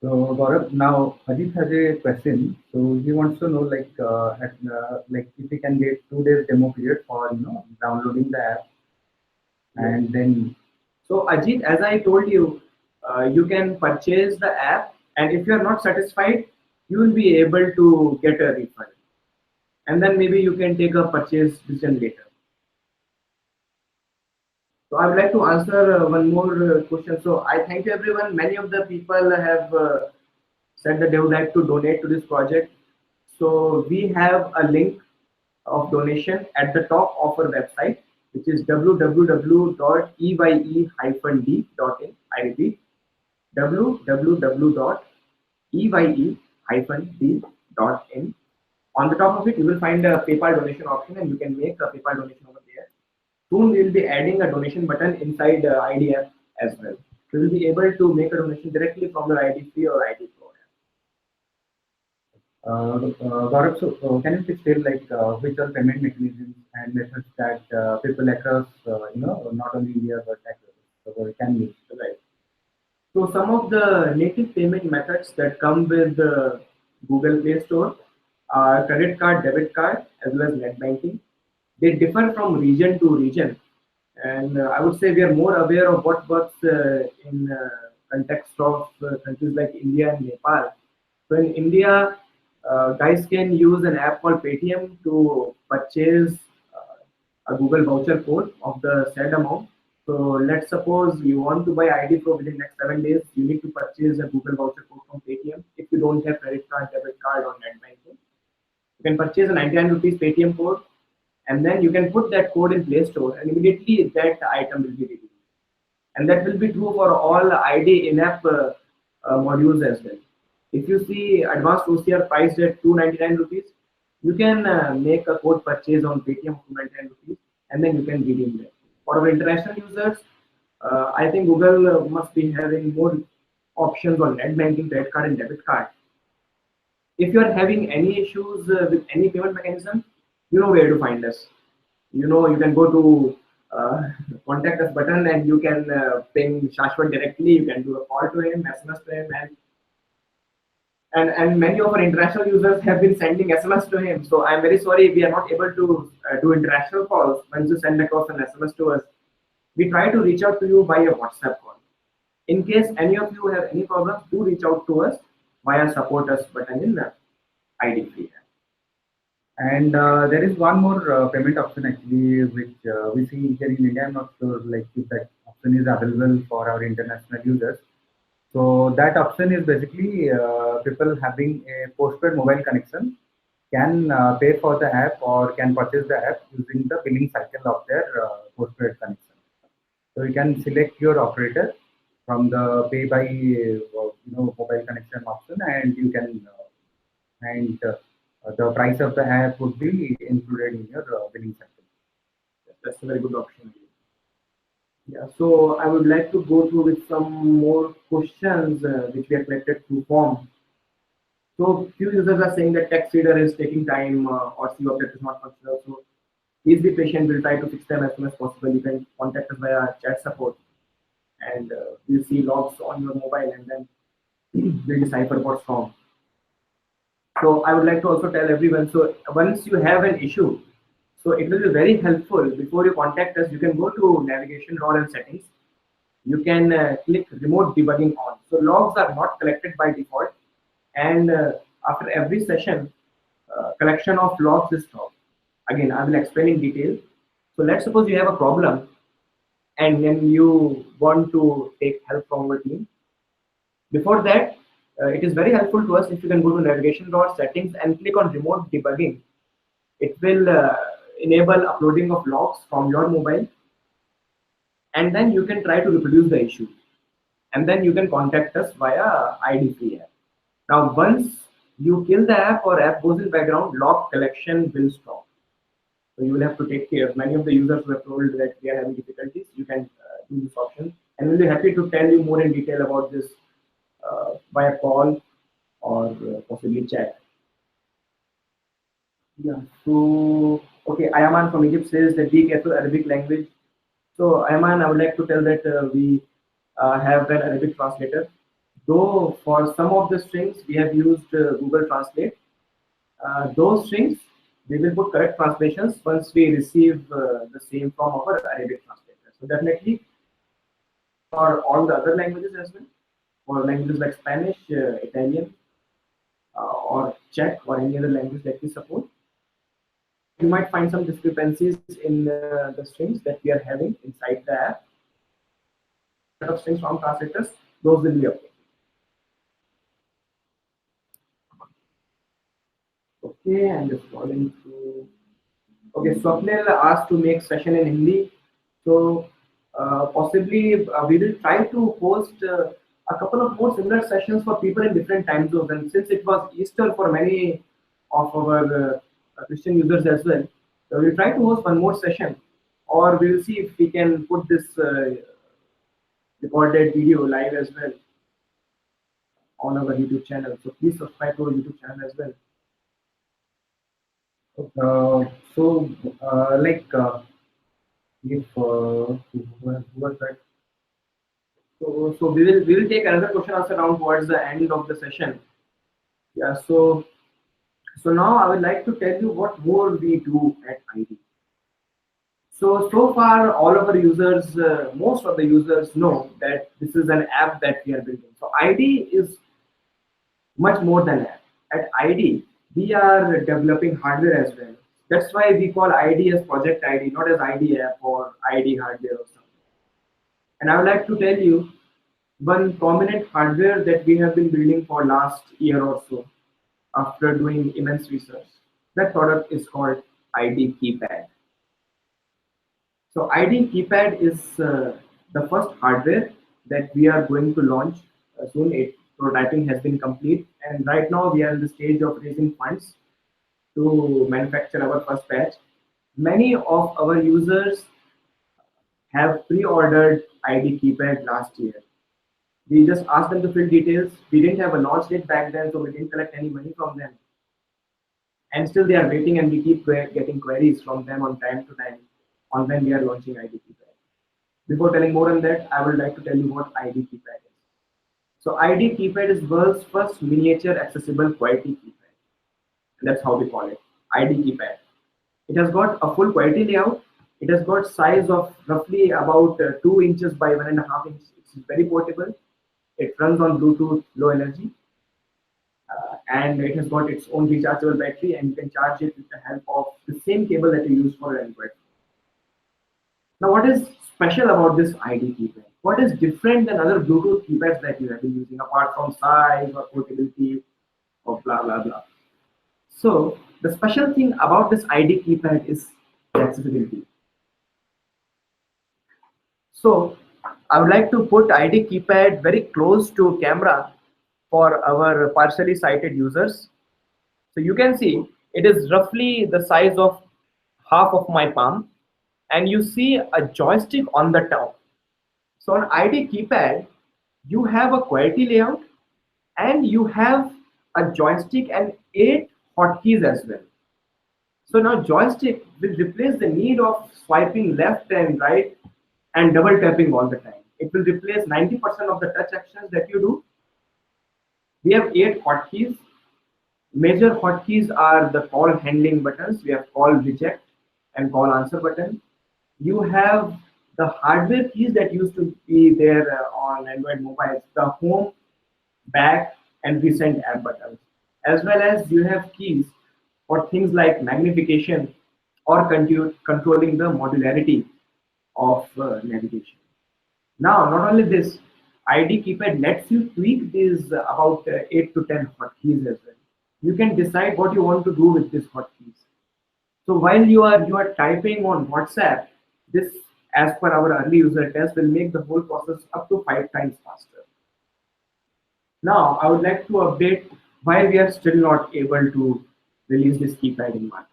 So Gaurav, now Ajit has a question. So he wants to know like if we can get 2 days demo period for downloading the app, and then. So Ajit, as I told you, you can purchase the app, and if you are not satisfied, you will be able to get a refund, and then maybe you can take a purchase decision later. So I would like to answer one more question. So I thank you everyone. Many of the people have said that they would like to donate to this project. So we have a link of donation at the top of our website, which is www.eye-d.in. I repeat, www.eye-d.in. idf.in. On the top of it, you will find a PayPal donation option, and you can make a PayPal donation over there. Soon we will be adding a donation button inside IDF as well. You will be able to make a donation directly from your ID Free or ID Pro. Gaurav, so can you please tell which are payment mechanisms and methods that people across, not only India but across the world can use? Right. So some of the native payment methods that come with the Google Play Store are credit card, debit card, as well as net banking. They differ from region to region, and I would say we are more aware of what works in context of countries like India and Nepal. So in India, guys can use an app called Paytm to purchase a Google voucher code of the said amount. So let's suppose you want to buy ID Pro within next 7 days, you need to purchase a Google voucher code from Paytm. If you don't have credit card, debit card, or net banking, you can purchase a 99 rupees Paytm code, and then you can put that code in Play Store, and immediately that item will be redeemed. And that will be true for all ID in-app modules as well. If you see advanced OCR priced at 299 rupees, you can make a code purchase on Paytm of 299 rupees, and then you can redeem that. For our international users, I think Google must be having more options on net banking, credit card, and debit card. If you are having any issues with any payment mechanism, you know where to find us. You know, you can go to contact us button, and you can ping Shashwat directly. You can do a call to him, SMS to him, and many of our international users have been sending SMS to him. So I'm very sorry we are not able to do international calls. Once you send across an SMS to us, we try to reach out to you via WhatsApp call. In case any of you have any problems, do reach out to us via support us button in the ID Free. And there is one more payment option actually, which we see here in India. I'm not sure if that option is available for our international users. So that option is basically people having a postpaid mobile connection can pay for the app or can purchase the app using the billing cycle of their postpaid connection. So you can select your operator from the pay by mobile connection option, and you can the price of the app would be included in your billing cycle. That's a very good option. Yeah, so I would like to go through with some more questions which we have collected through form. So few users are saying that text reader is taking time or C object is not functional. So please be patient. We'll try to fix them as soon as possible. You can contact us via chat support, and we'll see logs on your mobile, and then we'll decipher what's wrong. So I would like to also tell everyone, so once you have an issue, so it will be very helpful. Before you contact us, you can go to navigation drawer and settings. You can click remote debugging on. So logs are not collected by default, and after every session, collection of logs is stopped. Again, I will explain in detail. So let's suppose you have a problem, and then you want to take help from our team. Before that, it is very helpful to us if you can go to navigation drawer settings and click on remote debugging. It will enable uploading of logs from your mobile, and then you can try to reproduce the issue, and then you can contact us via ID Free app. Now once you kill the app or app goes in background, log collection will stop. So you will have to take care. Many of the users who have told that they are having difficulties, you can do this option, and we'll be happy to tell you more in detail about this via call or possibly chat. Yeah, so okay, Ayaman from Egypt says that be careful Arabic language. So Ayaman, I would like to tell that we have an Arabic translator. Though for some of the strings we have used Google Translate. Those strings we will put correct translations once we receive the same from our Arabic translator. So definitely for all the other languages as well, for languages like Spanish, Italian, or Czech, or any other language that we support, you might find some discrepancies in the strings that we are having inside the app. Set of strings from translators, those will be updated. Okay, I'm just scrolling through. Okay, Swapnil asked to make session in Hindi. So possibly we will try to post a couple of more similar sessions for people in different time zones. And since it was Easter for many of our Christian users as well, so we'll try to host one more session, or we'll see if we can put this recorded video live as well on our YouTube channel. So please subscribe to our YouTube channel as well. If who was that? So we will take another question answer round towards the end of the session. Yeah. So now I would like to tell you what more we do at ID. So far, all of our users, most of the users know that this is an app that we are building. So ID is much more than app. At ID, we are developing hardware as well. That's why we call ID as Project ID, not as ID app or ID hardware or something. And I would like to tell you one prominent hardware that we have been building for last year or so after doing immense research. That product is called ID keypad. So ID keypad is the first hardware that we are going to launch soon. Prototyping has been complete, and right now we are in the stage of raising funds to manufacture our first batch. Many of our users have pre-ordered ID keypad last year. We just asked them to fill details. We didn't have a launch date back then, so we didn't collect any money from them. And still they are waiting, and we keep getting queries from them on time to time on when we are launching ID keypad. Before telling more on that, I would like to tell you what ID keypad is. So ID keypad is world's first miniature accessible QWERTY keypad. That's how we call it, ID keypad. It has got a full QWERTY layout. It has got size of roughly about 2 inches by 1.5 inches. It's very portable. It runs on Bluetooth low energy. And it has got its own rechargeable battery, and you can charge it with the help of the same cable that you use for Android. Now, what is special about this ID keypad? What is different than other Bluetooth keypads that you have been using, apart from size or portability or blah blah blah? So the special thing about this ID keypad is accessibility. So I would like to put ID keypad very close to camera for our partially sighted users. So you can see it is roughly the size of half of my palm, and you see a joystick on the top. So on ID keypad, you have a QWERTY layout, and you have a joystick and 8 hotkeys as well. So now joystick will replace the need of swiping left and right and double tapping all the time. It will replace 90% of the touch actions that you do. We have 8 hotkeys. Major hotkeys are the call handling buttons. We have call reject and call answer button. You have the hardware keys that used to be there on Android mobiles, the home, back, and recent app buttons, as well as you have keys for things like magnification or controlling the modularity of navigation. Now, not only this, ID keypad lets you tweak these about 8 to 10 hotkeys as well. You can decide what you want to do with these hotkeys. So while you are typing on WhatsApp, this, as per our early user test, will make the whole process up to 5 times faster. Now, I would like to update why we are still not able to release this keypad in market.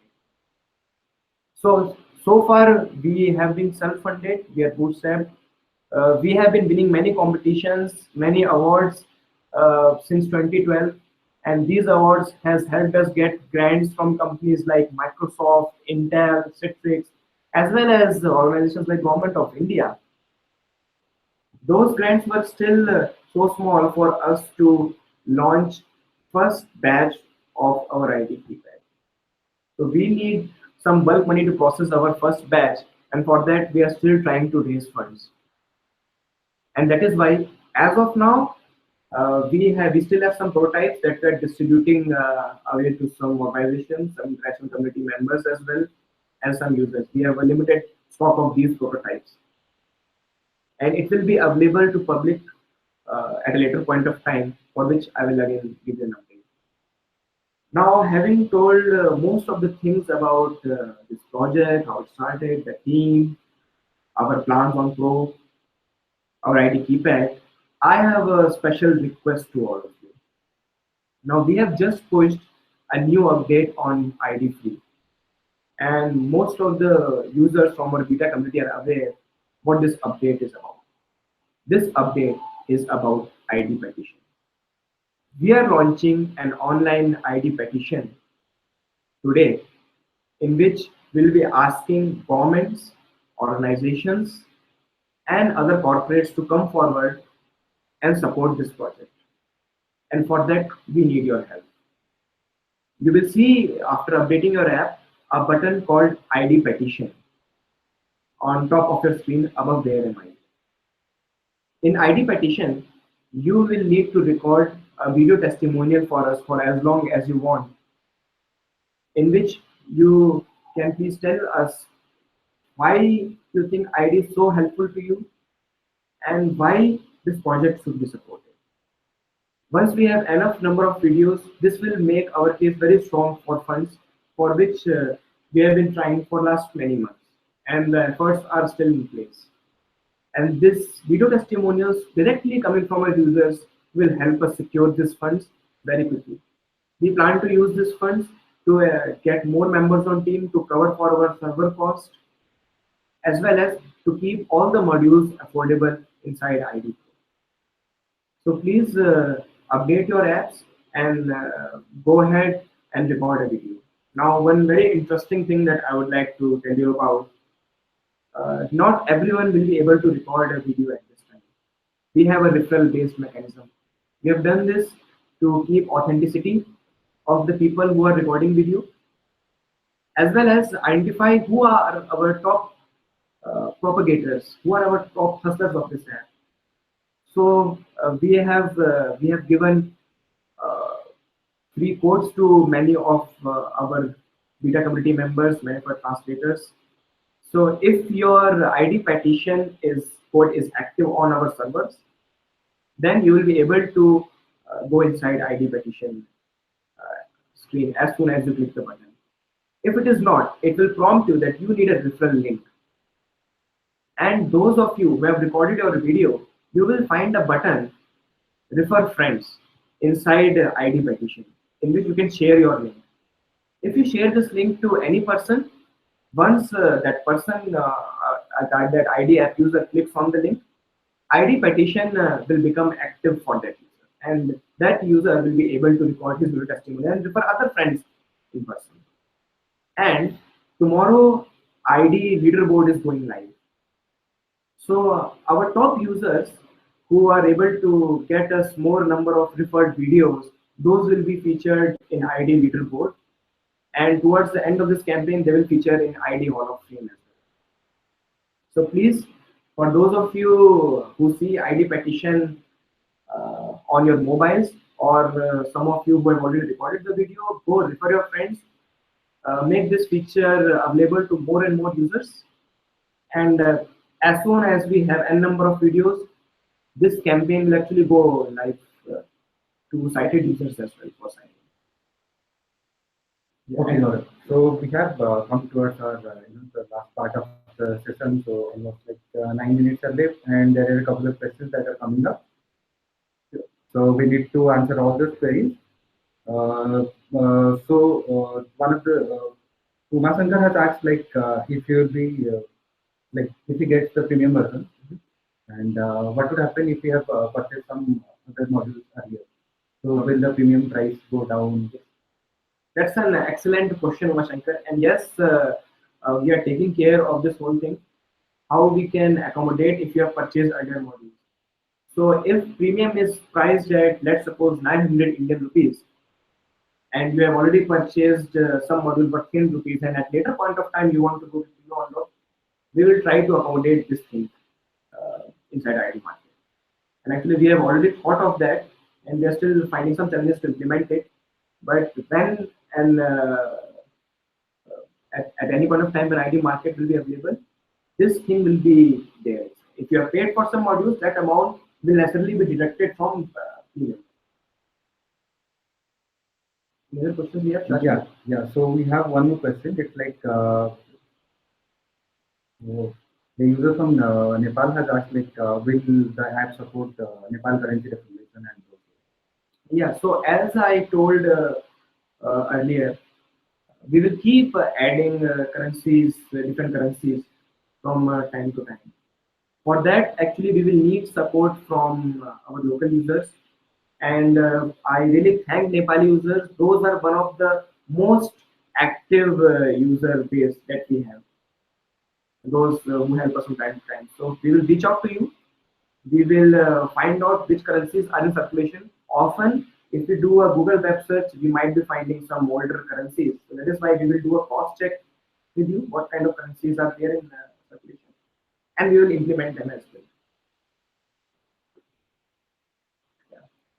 So far we have been self-funded, we are bootstrapped. We have been winning many competitions, many awards since 2012, and these awards has helped us get grants from companies like Microsoft, Intel, Citrix, as well as organizations like Government of India. Those grants were still so small for us to launch first batch of our ID keypad. So we need some bulk money to process our first batch, and for that we are still trying to raise funds. And that is why, as of now, we still have some prototypes that we are distributing away to some organizations, some international community members as well, and some users. We have a limited stock of these prototypes, and it will be available to public at a later point of time, for which I will again give you an update. Now, having told most of the things about this project, how it started, the team, our plans on Pro, our ID keypad, I have a special request to all of you. Now we have just pushed a new update on ID free, and most of the users from our beta community are aware what this update is about. This update is about ID petition. We are launching an online ID petition today in which we'll be asking governments, organizations, and other corporates to come forward and support this project. And for that, we need your help. You will see after updating your app a button called ID petition on top of your screen above there am I. In ID petition, you will need to record a video testimonial for us for as long as you want, in which you can please tell us why you think ID is so helpful to you and why this project should be supported. Once we have enough number of videos, this will make our case very strong for funds for which we have been trying for last many months, and the efforts are still in place. And this video testimonials directly coming from our users will help us secure these funds very quickly. We plan to use these funds to get more members on team to cover for our server cost, as well as to keep all the modules affordable inside ID. So please update your apps and go ahead and record a video. Now, one very interesting thing that I would like to tell you about, not everyone will be able to record a video at this time. We have a referral based mechanism. We have done this to keep authenticity of the people who are recording video, as well as identify who are our top propagators, who are our top hustlers of this app. So we have given free codes to many of our beta community members, many of our translators. So if your ID petition code is active on our servers, then you will be able to go inside ID petition screen as soon as you click the button. If it is not, it will prompt you that you need a referral link. And those of you who have recorded your video, you will find a button, refer friends, inside ID petition, in which you can share your link. If you share this link to any person, once that person, that ID app user clicks on the link, ID petition will become active for that user. And that user will be able to record his video testimony and refer other friends in person. And tomorrow, ID leaderboard is going live. So our top users who are able to get us more number of referred videos, those will be featured in ID leaderboard. And towards the end of this campaign, they will feature in ID Hall of Fame as well. So please, for those of you who see ID petition on your mobiles, or some of you who have already recorded the video, go refer your friends, make this feature available to more and more users. And as soon as we have n number of videos, this campaign will actually go live to sighted users as well for signing. Okay, Gaurav. So we have come towards our the last part of the session. So almost like 9 minutes are left, and there are a couple of questions that are coming up. So we need to answer all those queries. One of the Uma Shankar has asked like if you'll be like if he gets the premium version, and what would happen if you have purchased some other modules earlier? So will the premium price go down? That's an excellent question, Uma Shankar. And yes, we are taking care of this whole thing. How we can accommodate if you have purchased earlier modules. So if premium is priced at, let's suppose, 900 Indian rupees, and you have already purchased some module for 10 rupees, and at later point of time you want to go to premium or not, we will try to accommodate this thing inside ID market. And actually, we have already thought of that, and we are still finding some challenges to implement it. But when and at any point of time when ID market will be available, this thing will be there. If you have paid for some modules, that amount will necessarily be deducted from premium. Any other questions we have? Yeah. So we have one more question. It's like The user from Nepal has asked like, will the app support Nepal currency recognition and so? Yeah, so as I told earlier, we will keep adding currencies, different currencies from time to time. For that, actually, we will need support from our local users. And I really thank Nepali users. Those are one of the most active user base that we have. Those who help us from time to time. So we will reach out to you. We will find out which currencies are in circulation. Often, if we do a Google web search, we might be finding some older currencies. So that is why we will do a cross check with you, what kind of currencies are there in circulation, and we will implement them as well.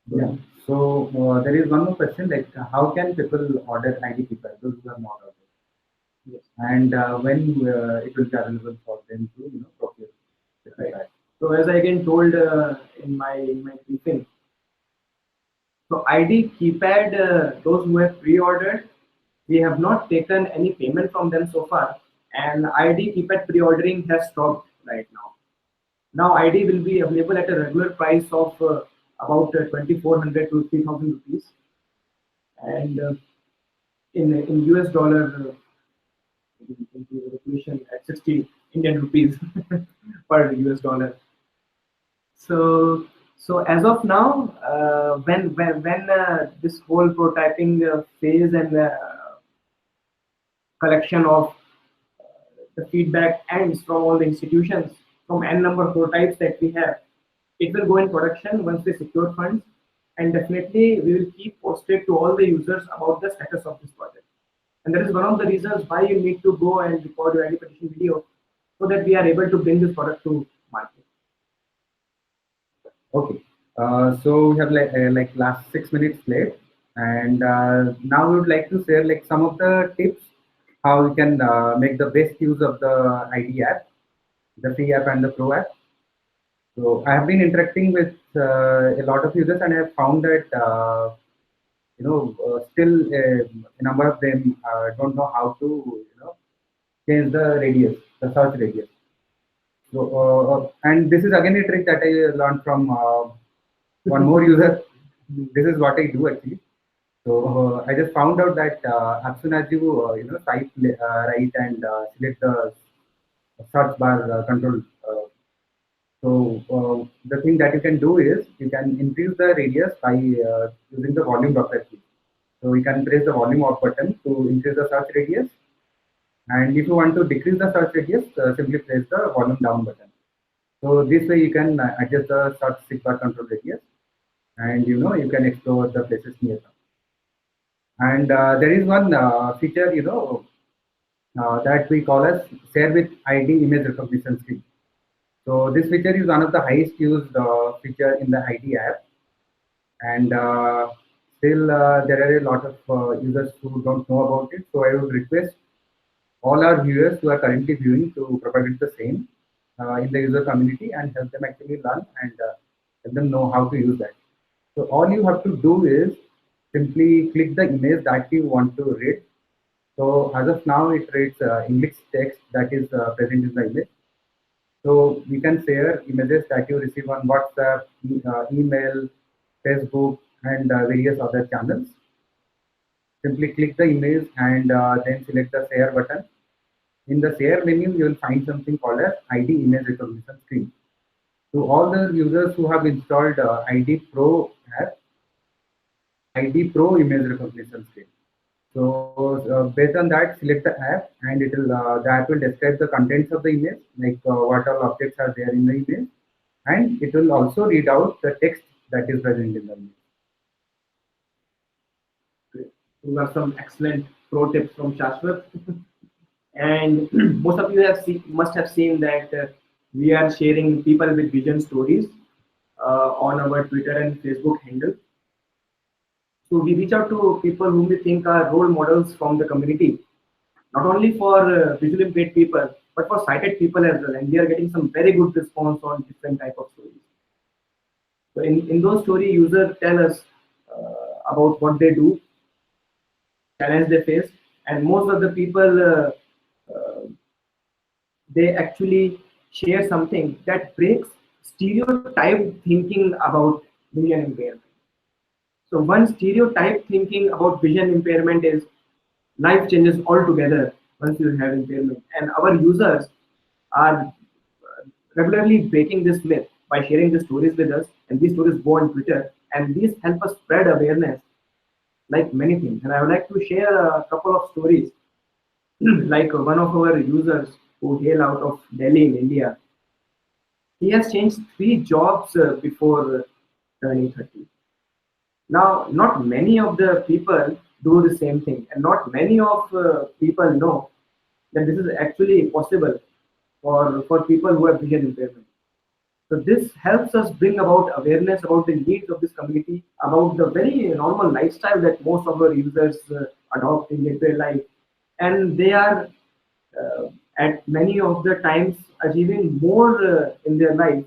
Yeah. So there is one more question like, how can people order ID keypad, those who have not ordered? Yes. And when it will be available for them to procure the Right. keypad. So as I again told in my briefing, so ID keypad, those who have pre-ordered, we have not taken any payment from them so far, and ID keypad pre-ordering has stopped right now. Now ID will be available at a regular price of about 2,400 to 3,000 rupees, and in US dollar, into the equation at 60 Indian rupees per US dollar. So, so as of now, when this whole prototyping phase and collection of the feedback ends from all the institutions, from n number of prototypes that we have, it will go in production once we secure funds, and definitely we will keep posted to all the users about the status of this project. And that is one of the reasons why you need to go and record your ID petition video, so that we are able to bring this product to market. Okay. So we have like last 6 minutes left, and now we would like to share like some of the tips how we can make the best use of the ID app, the free app and the pro app. So I have been interacting with a lot of users, and I have found that still a number of them don't know how to change the radius, the search radius. So and this is again a trick that I learned from one more user. This is what I do actually. So I just found out that as soon as you type right and select the search bar control. The thing that you can do is you can increase the radius by using the volume buffer key. So we can press the volume up button to increase the search radius, and if you want to decrease the search radius, simply press the volume down button. So this way you can adjust the search seekbar control radius, and you can explore the places nearby. And there is one feature that we call as share with ID image recognition screen. So this feature is one of the highest used feature in the ID app, and still there are a lot of users who don't know about it. So I would request all our viewers who are currently viewing to propagate the same in the user community and help them actually learn and help them know how to use that. So all you have to do is simply click the image that you want to read. So as of now, it reads English text that is present in the image. So you can share images that you receive on WhatsApp, email, Facebook, and various other channels. Simply click the image and then select the share button. In the share menu, you will find something called as ID image recognition screen. So all the users who have installed ID Pro app, ID Pro image recognition screen. So based on that, select the app, and it will the app will describe the contents of the image, like what all objects are there in the image, and it will also read out the text that is present in the image. Those are some excellent pro tips from Shashwat. And most of you must have seen that we are sharing people with vision stories on our Twitter and Facebook handle. So we reach out to people whom we think are role models from the community, not only for visually impaired people, but for sighted people as well. And we are getting some very good response on different type of stories. So in those stories, users tell us about what they do, challenge they face, and most of the people they actually share something that breaks stereotype thinking about vision impairment. So one stereotype thinking about vision impairment is life changes altogether once you have impairment. And our users are regularly breaking this myth by sharing these stories with us, and these stories go on Twitter, and these help us spread awareness like many things. And I would like to share a couple of stories. Like one of our users who hail out of Delhi in India, he has changed 3 jobs before turning 30. Now, not many of the people do the same thing, and not many of people know that this is actually possible for people who have vision impairment. So this helps us bring about awareness about the needs of this community, about the very normal lifestyle that most of our users adopt in their life, and they are at many of the times achieving more in their life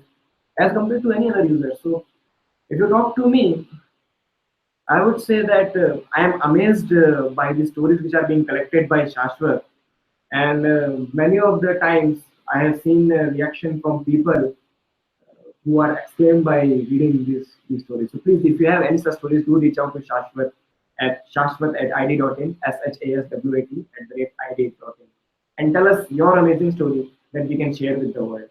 as compared to any other user. So if you talk to me, I would say that I am amazed by the stories which are being collected by Shashwat, and many of the times I have seen a reaction from people who are exclaimed by reading these stories. So please, if you have any such stories, do reach out to Shashwat at shashwat@id.in, shashwat@id.in, and tell us your amazing story that we can share with the world.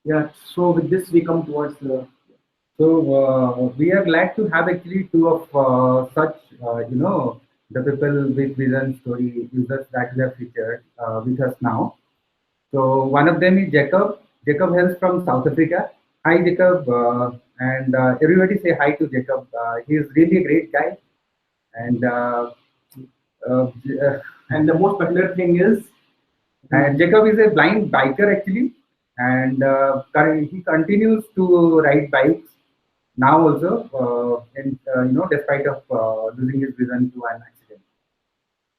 Yeah. So with this, we come towards the. So we are glad to have actually two of such, the people with vision story users that we have featured with us now. So one of them is Jacob. Jacob hails from South Africa. Hi, Jacob, and everybody say hi to Jacob. He is really a great guy, and uh, And the most particular thing is, and Jacob is a blind biker actually, and he continues to ride bikes now also, and despite of losing his vision to an accident.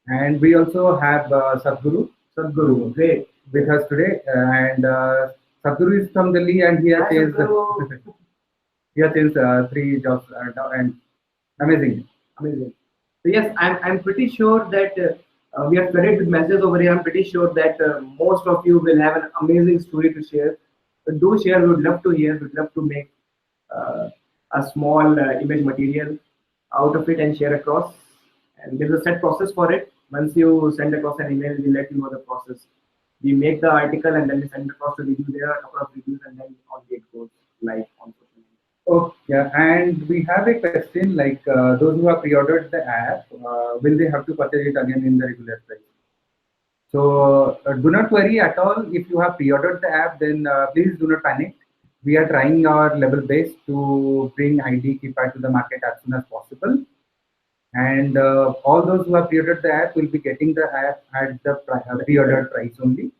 And we also have Sadhguru, great. with us today, and Sadhguru is from Delhi, and he has Hi, changed Sadhguru. he has changed 3 jobs now, and amazing. Amazing. So yes, I'm pretty sure that we are flooded with messages over here. I'm pretty sure that most of you will have an amazing story to share. But do share. We would love to hear. We'd love to make a small image material out of it and share across. And there's a set process for it. Once you send across an email, we'll let you know the process. We make the article and then we send it across to review. There are a couple of reviews and then only it goes live on social media. Oh, yeah, and we have a question like those who have pre-ordered the app, will they have to purchase it again in the regular price? So do not worry at all. If you have pre-ordered the app, then please do not panic. We are trying our level best to bring ID keypad to the market as soon as possible. And all those who have pre-ordered the app will be getting the app at the pre-ordered price only.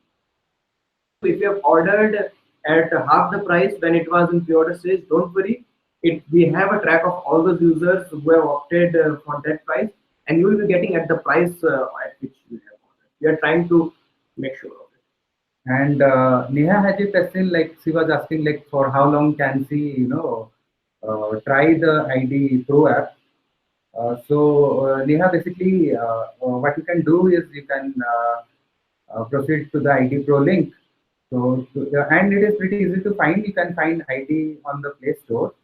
If you have ordered at half the price when it was in pre-order stage, don't worry. We have a track of all those users who have opted for that price, and you will be getting at the price at which you have ordered. We are trying to make sure of it. And Neha has a question like she was asking like for how long can she try the ID Pro app. So Neha, basically what you can do is you can proceed to the ID Pro link. So and it is pretty easy to find. You can find ID on the Play Store,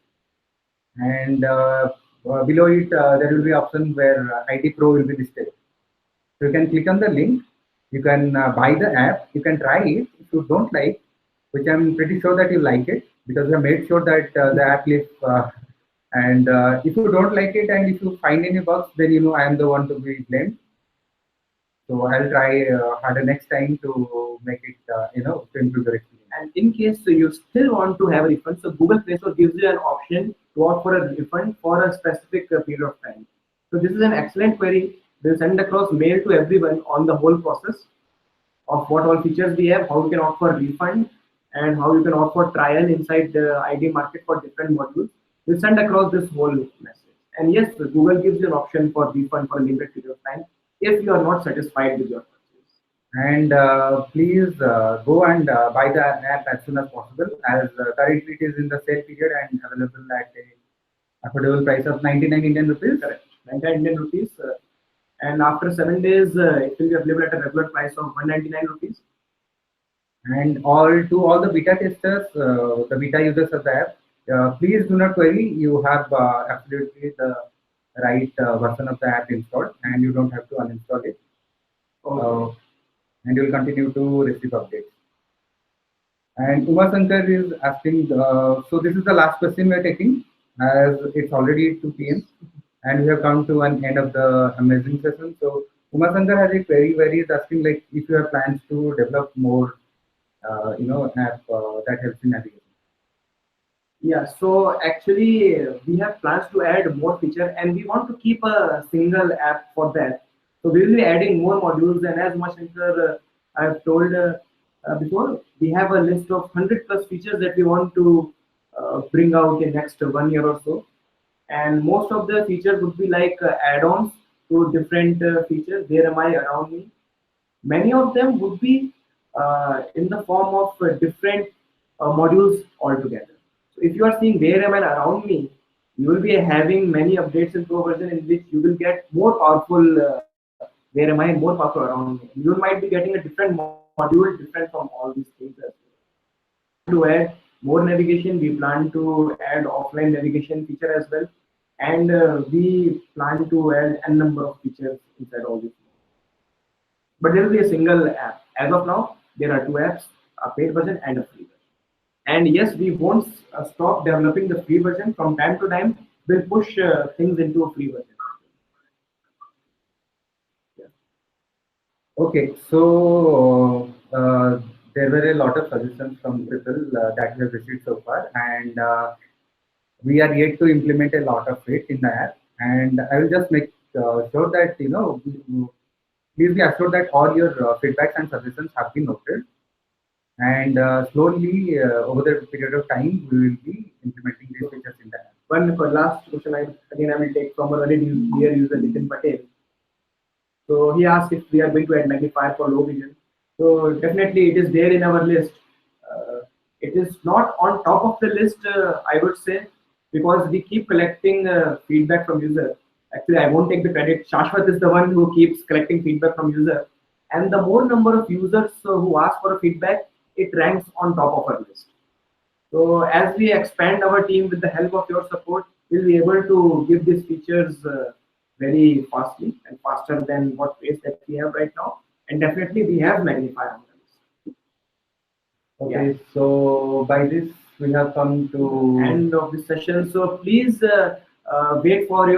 and below it there will be option where ID Pro will be listed. So you can click on the link. You can buy the app. You can try it. If you don't like, which I'm pretty sure that you like it because we have made sure that the app lives. And if you don't like it and if you find any bugs, then I am the one to be blamed. So I'll try harder next time to make it, to improve your experience. And in case you still want to have a refund, so Google Play Store gives you an option to opt for a refund for a specific period of time. So this is an excellent query. We'll send across mail to everyone on the whole process of what all features we have, how you can opt for refund, and how you can opt for trial inside the ID market for different modules. We'll send across this whole message. And yes, Google gives you an option for refund for a limited period of time if you are not satisfied with your purchase. And please go and buy the app as soon as possible, as currently it is in the sale period and available at a affordable price of 99 Indian rupees. Correct, 99 Indian rupees. And after 7 days, it will be available at a regular price of 199 rupees. And all the beta testers, the beta users of the app, please do not worry. You have absolutely the right version of the app installed, and you don't have to uninstall it. And you'll continue to receive updates. And Uma Shankar is asking, so this is the last question we are taking, as it's already 2 p.m. and we have come to an end of the amazing session. So Uma Shankar has a query where he is asking, like, if you have plans to develop more, app that helps in navigation. Yeah, so actually we have plans to add more feature, and we want to keep a single app for that. So we will be adding more modules, and as Mashankar I have told before, we have a list of 100 plus features that we want to bring out in next 1 year or so. And most of the features would be like add-ons to different features. There am I around me. Many of them would be in the form of different modules altogether. So if you are seeing where am I around me, you will be having many updates in Pro version in which you will get more powerful where am I more powerful around me. You might be getting a different module different from all these things as well. To add more navigation, we plan to add offline navigation feature as well, and we plan to add a number of features inside all these. But there will be a single app. As of now, there are 2 apps, a paid version and a free version. And yes, we won't stop developing the free version. From time to time, we'll push things into a free version. Yeah. Okay, so there were a lot of suggestions from people that we have received so far, and we are yet to implement a lot of it in the app. And I will just make sure that please be assured that all your feedbacks and suggestions have been noted. And slowly, over the period of time, we will be implementing these features in the app. One last question I will take from our already dear user Nitin Patel. So he asked if we are going to add magnifier for low vision. So definitely it is there in our list. It is not on top of the list, I would say, because we keep collecting feedback from users. Actually, I won't take the credit. Shashwat is the one who keeps collecting feedback from users. And the more number of users who ask for a feedback, it ranks on top of our list. So as we expand our team with the help of your support, we'll be able to give these features very fastly and faster than what pace that we have right now. And definitely we have magnifier on the list. Okay, so by this we have come to end of this session. So please wait for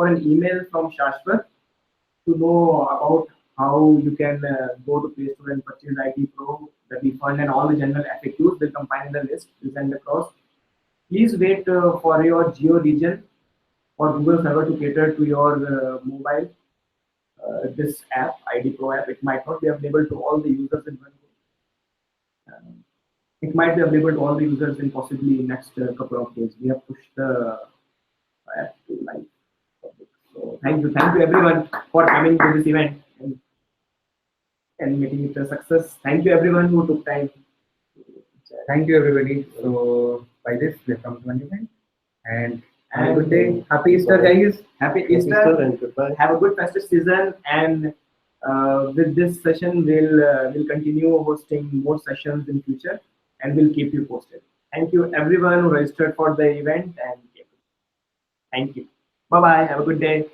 an email from Shashwat to know about how you can go to Play Store and purchase ID Pro, the refund, and all the general FAQs will combine in the list. Will send across. Please wait for your geo region for Google server to cater to your mobile. This app, ID Pro app, it might not be available to all the users in one go. It might be available to all the users in possibly next couple of days. We have pushed the app to live. So thank you everyone for coming to this event and making it a success. Thank you everyone who took time. Thank you everybody. So by this we have come to an event, and have a good day. Happy Easter, guys. Happy Easter and goodbye. Have a good festive season, and with this session we'll continue hosting more sessions in future, and we'll keep you posted. Thank you everyone who registered for the event, and thank you. Bye bye. Have a good day.